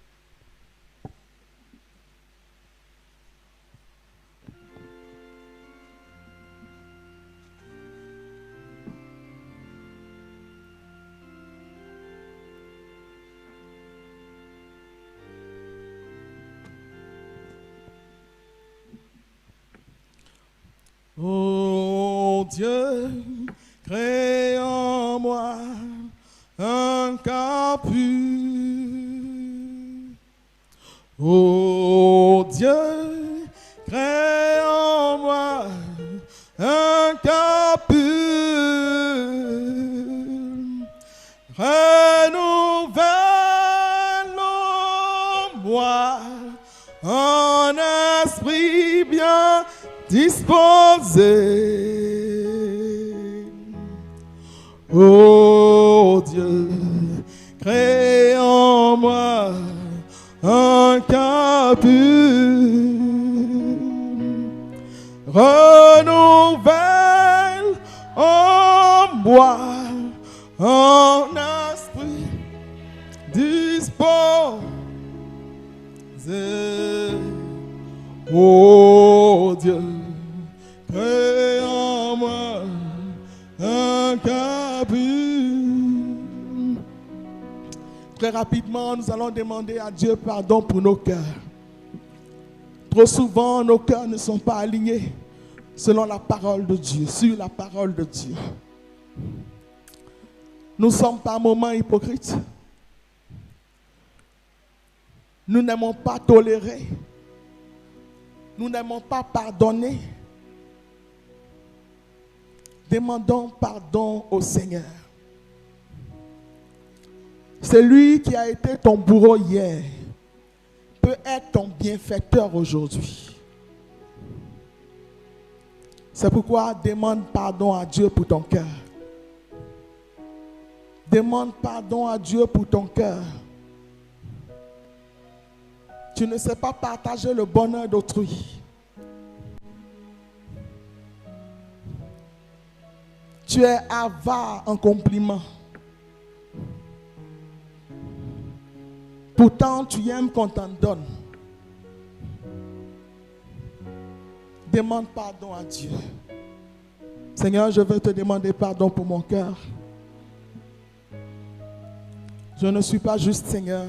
Speaker 1: Ô Dieu, crée en moi un cœur pur. Ô Dieu, crée en moi un cœur pur. Renouvelle en moi un esprit bien disposé. Ô Dieu, crée en moi un cœur pur. Renouvelle en moi un esprit disposé. Ô Dieu, crée en moi un cœur pur. Très rapidement, nous allons demander à Dieu pardon pour nos cœurs. Trop souvent, nos cœurs ne sont pas alignés selon la parole de Dieu, sur la parole de Dieu. Nous sommes par moments hypocrites. Nous n'aimons pas tolérer. Nous n'aimons pas pardonner. Demandons pardon au Seigneur. C'est lui qui a été ton bourreau hier, peut être ton bienfaiteur aujourd'hui. C'est pourquoi demande pardon à Dieu pour ton cœur. Demande pardon à Dieu pour ton cœur. Tu ne sais pas partager le bonheur d'autrui. Tu es avare en compliment. Pourtant, tu aimes qu'on t'en donne. Demande pardon à Dieu. Seigneur, je veux te demander pardon pour mon cœur. Je ne suis pas juste, Seigneur.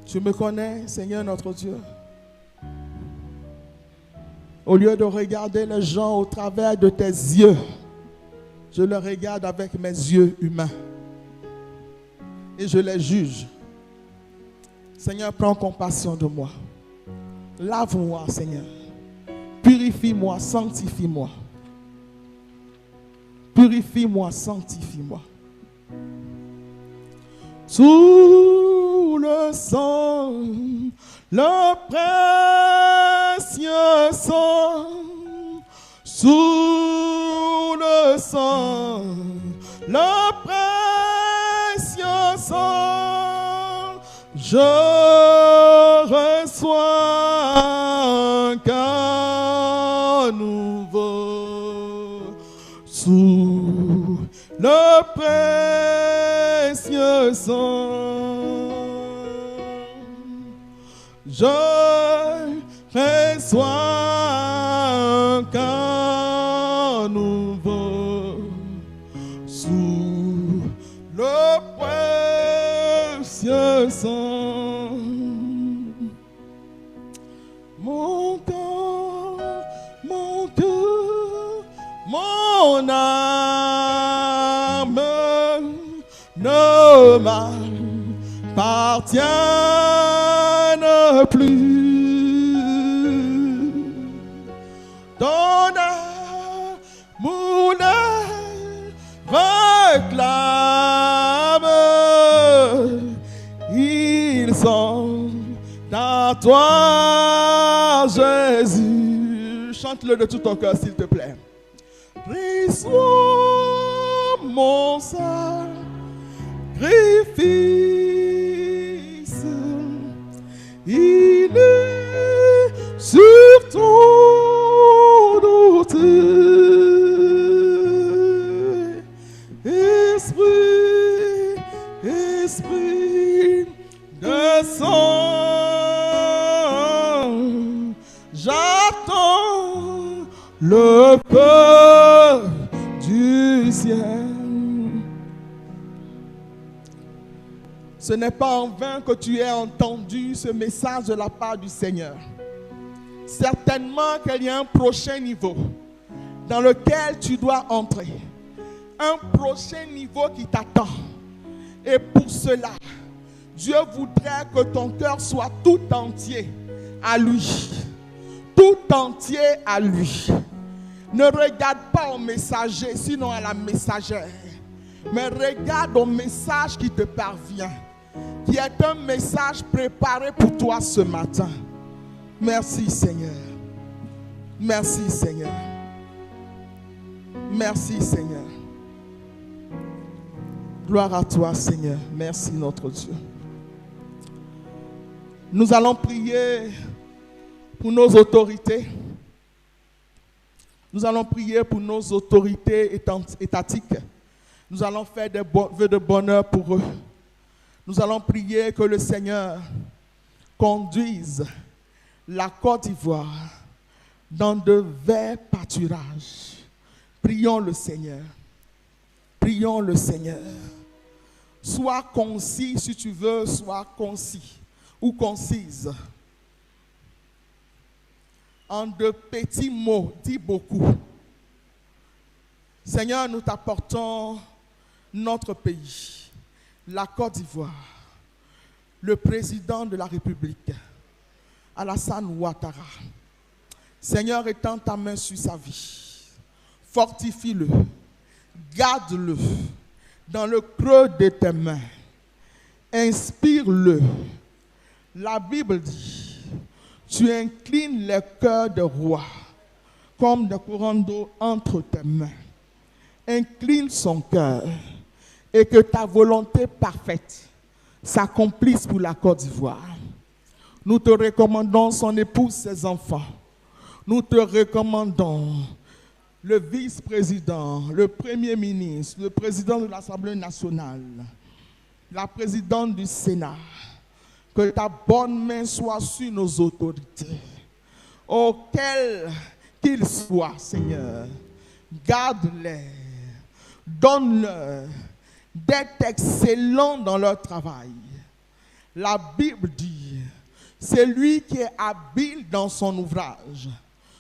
Speaker 1: Tu me connais, Seigneur notre Dieu. Au lieu de regarder les gens au travers de tes yeux, je les regarde avec mes yeux humains. Et je les juge. Seigneur, prends compassion de moi. Lave-moi, Seigneur. Purifie-moi, sanctifie-moi. Purifie-moi, sanctifie-moi. Sous le sang, le précieux sang, sous le sang, le précieux sang, je reçois un cœur nouveau. Sous le précieux sang, je reçois un cœur nouveau. Sous le précieux m'appartiennent plus. Ton amour réclame, ils sont à toi, Jésus. Chante-le de tout ton cœur, s'il te plaît. Reçois mon sacrifice, il est sur ton autel. Esprit, Esprit de sang, j'attends le peuple du ciel. Ce n'est pas en vain que tu aies entendu ce message de la part du Seigneur. Certainement qu'il y a un prochain niveau dans lequel tu dois entrer. Un prochain niveau qui t'attend. Et pour cela, Dieu voudrait que ton cœur soit tout entier à lui. Tout entier à lui. Ne regarde pas au messager, sinon à la messagère. Mais regarde au message qui te parvient, qui est un message préparé pour toi ce matin. Merci Seigneur. Merci Seigneur. Merci Seigneur. Gloire à toi Seigneur. Merci notre Dieu. Nous allons prier pour nos autorités. Nous allons prier pour nos autorités étatiques. Nous allons faire des vœux de bonheur pour eux. Nous allons prier que le Seigneur conduise la Côte d'Ivoire dans de verts pâturages. Prions le Seigneur. Prions le Seigneur. Sois concis si tu veux, sois concis ou concise. En de petits mots, dis beaucoup. Seigneur, nous t'apportons notre pays, la Côte d'Ivoire, le président de la République, Alassane Ouattara. Seigneur, étends ta main sur sa vie. Fortifie-le, garde-le dans le creux de tes mains. Inspire-le. La Bible dit, tu inclines les cœurs des rois comme des courants d'eau entre tes mains. Incline son cœur et que ta volonté parfaite s'accomplisse pour la Côte d'Ivoire. Nous te recommandons son épouse, ses enfants. Nous te recommandons le vice-président, le premier ministre, le président de l'Assemblée nationale, la présidente du Sénat. Que ta bonne main soit sur nos autorités. Auxquels qu'ils soient, Seigneur, garde-les, donne-leur d'être excellents dans leur travail. La Bible dit, celui qui est habile dans son ouvrage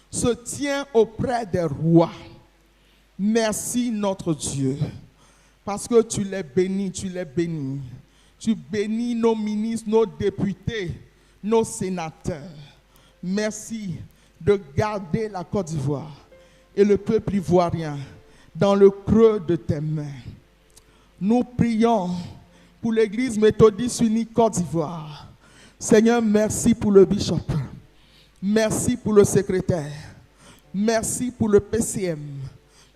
Speaker 1: se tient auprès des rois. Merci notre Dieu, parce que tu les bénis, tu les bénis. Tu bénis nos ministres, nos députés, nos sénateurs. Merci de garder la Côte d'Ivoire et le peuple ivoirien dans le creux de tes mains. Nous prions pour l'Église méthodiste unie Côte d'Ivoire. Seigneur, merci pour le bishop. Merci pour le secrétaire. Merci pour le PCM.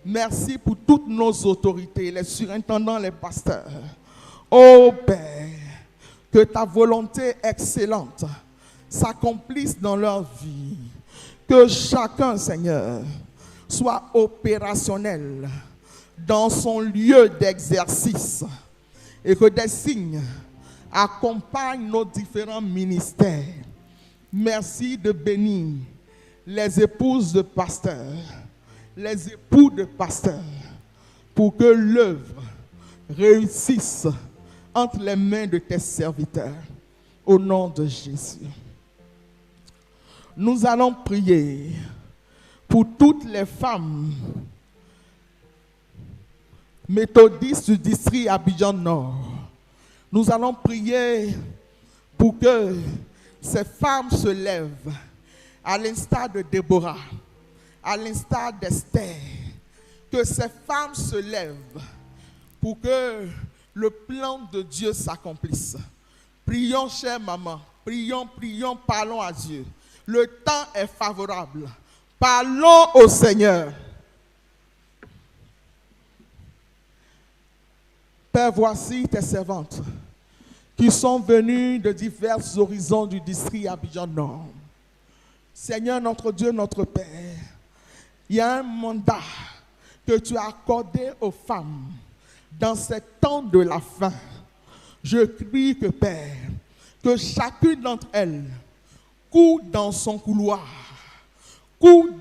Speaker 1: Merci pour toutes nos autorités, les surintendants, les pasteurs. Ô Père, que ta volonté excellente s'accomplisse dans leur vie. Que chacun, Seigneur, soit opérationnel dans son lieu d'exercice et que des signes accompagnent nos différents ministères. Merci de bénir les épouses de pasteurs, les époux de pasteurs, pour que l'œuvre réussisse entre les mains de tes serviteurs, au nom de Jésus. Nous allons prier pour toutes les femmes méthodistes du district Abidjan Nord, Nous allons prier pour que ces femmes se lèvent, à l'instar de Déborah, à l'instar d'Esther, que ces femmes se lèvent pour que le plan de Dieu s'accomplisse. Prions, chère maman, prions, parlons à Dieu. Le temps est favorable. Parlons au Seigneur. Père, voici tes servantes qui sont venues de divers horizons du district Abidjan-Nord. Seigneur, notre Dieu, notre Père, il y a un mandat que tu as accordé aux femmes dans ces temps de la fin. Je prie que, Père, que chacune d'entre elles court dans son couloir, que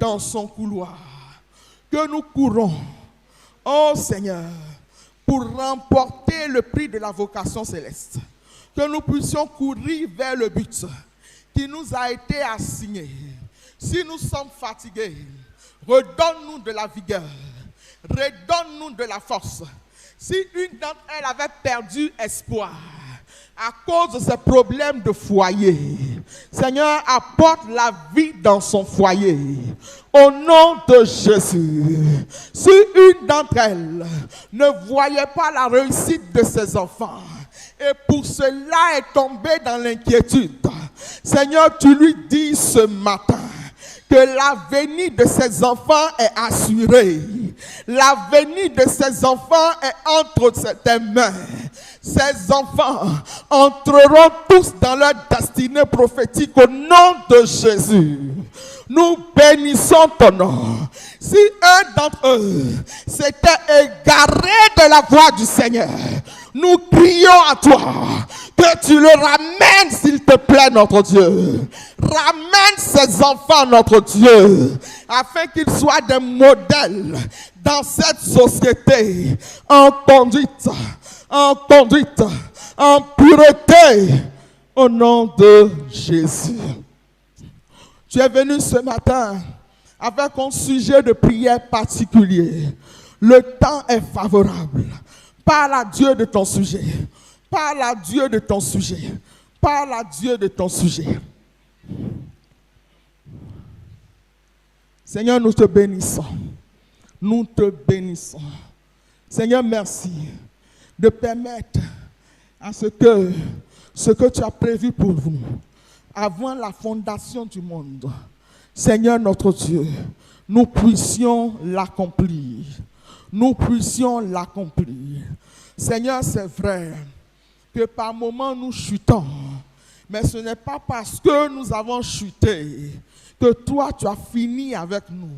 Speaker 1: nous courons, oh Seigneur, pour remporter le prix de la vocation céleste, que nous puissions courir vers le but qui nous a été assigné. Si nous sommes fatigués, redonne-nous de la vigueur, redonne-nous de la force. Si une d'entre elles avait perdu espoir à cause de ses problèmes de foyer, Seigneur, apporte la vie dans son foyer. Au nom de Jésus. Si une d'entre elles ne voyait pas la réussite de ses enfants et pour cela est tombée dans l'inquiétude, Seigneur, tu lui dis ce matin que l'avenir de ses enfants est assuré. L'avenir de ses enfants est entre tes mains. Ces enfants entreront tous dans leur destinée prophétique au nom de Jésus. Nous bénissons ton nom. Si un d'entre eux s'était égaré de la voie du Seigneur, nous crions à toi que tu le ramènes, s'il te plaît, notre Dieu. Ramène ces enfants, notre Dieu, afin qu'ils soient des modèles dans cette société, en conduite, en pureté, au nom de Jésus. Tu es venu ce matin avec un sujet de prière particulier. Le temps est favorable. Parle à Dieu de ton sujet. Parle à Dieu de ton sujet. Parle à Dieu de ton sujet. Seigneur, nous te bénissons. Nous te bénissons. Seigneur, merci de permettre à ce que tu as prévu pour vous avant la fondation du monde, Seigneur notre Dieu, nous puissions l'accomplir. Nous puissions l'accomplir. Seigneur, c'est vrai que par moments nous chutons, mais ce n'est pas parce que nous avons chuté que toi tu as fini avec nous.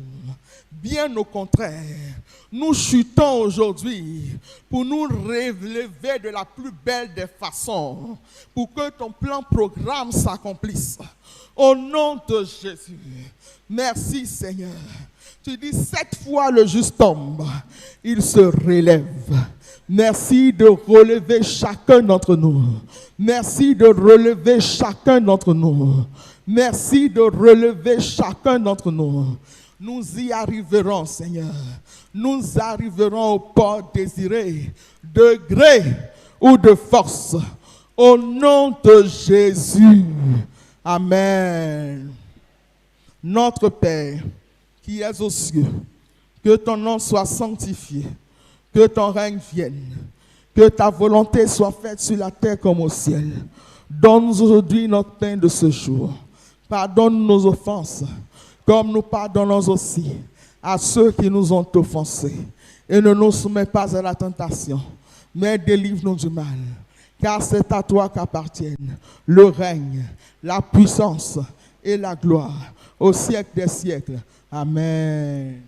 Speaker 1: Bien au contraire, nous chutons aujourd'hui pour nous relever de la plus belle des façons, pour que ton plan programme s'accomplisse. Au nom de Jésus, merci Seigneur. Tu dis 7 fois le juste tombe, il se relève. Merci de relever chacun d'entre nous. Merci de relever chacun d'entre nous. Merci de relever chacun d'entre nous. Nous y arriverons, Seigneur. Nous arriverons au port désiré, de gré ou de force. Au nom de Jésus. Amen. Notre Père, qui es aux cieux, que ton nom soit sanctifié, que ton règne vienne, que ta volonté soit faite sur la terre comme au ciel. Donne-nous aujourd'hui notre pain de ce jour. Pardonne nos offenses, comme nous pardonnons aussi à ceux qui nous ont offensés. Et ne nous soumets pas à la tentation, mais délivre-nous du mal. Car c'est à toi qu'appartiennent le règne, la puissance et la gloire au siècle des siècles. Amen.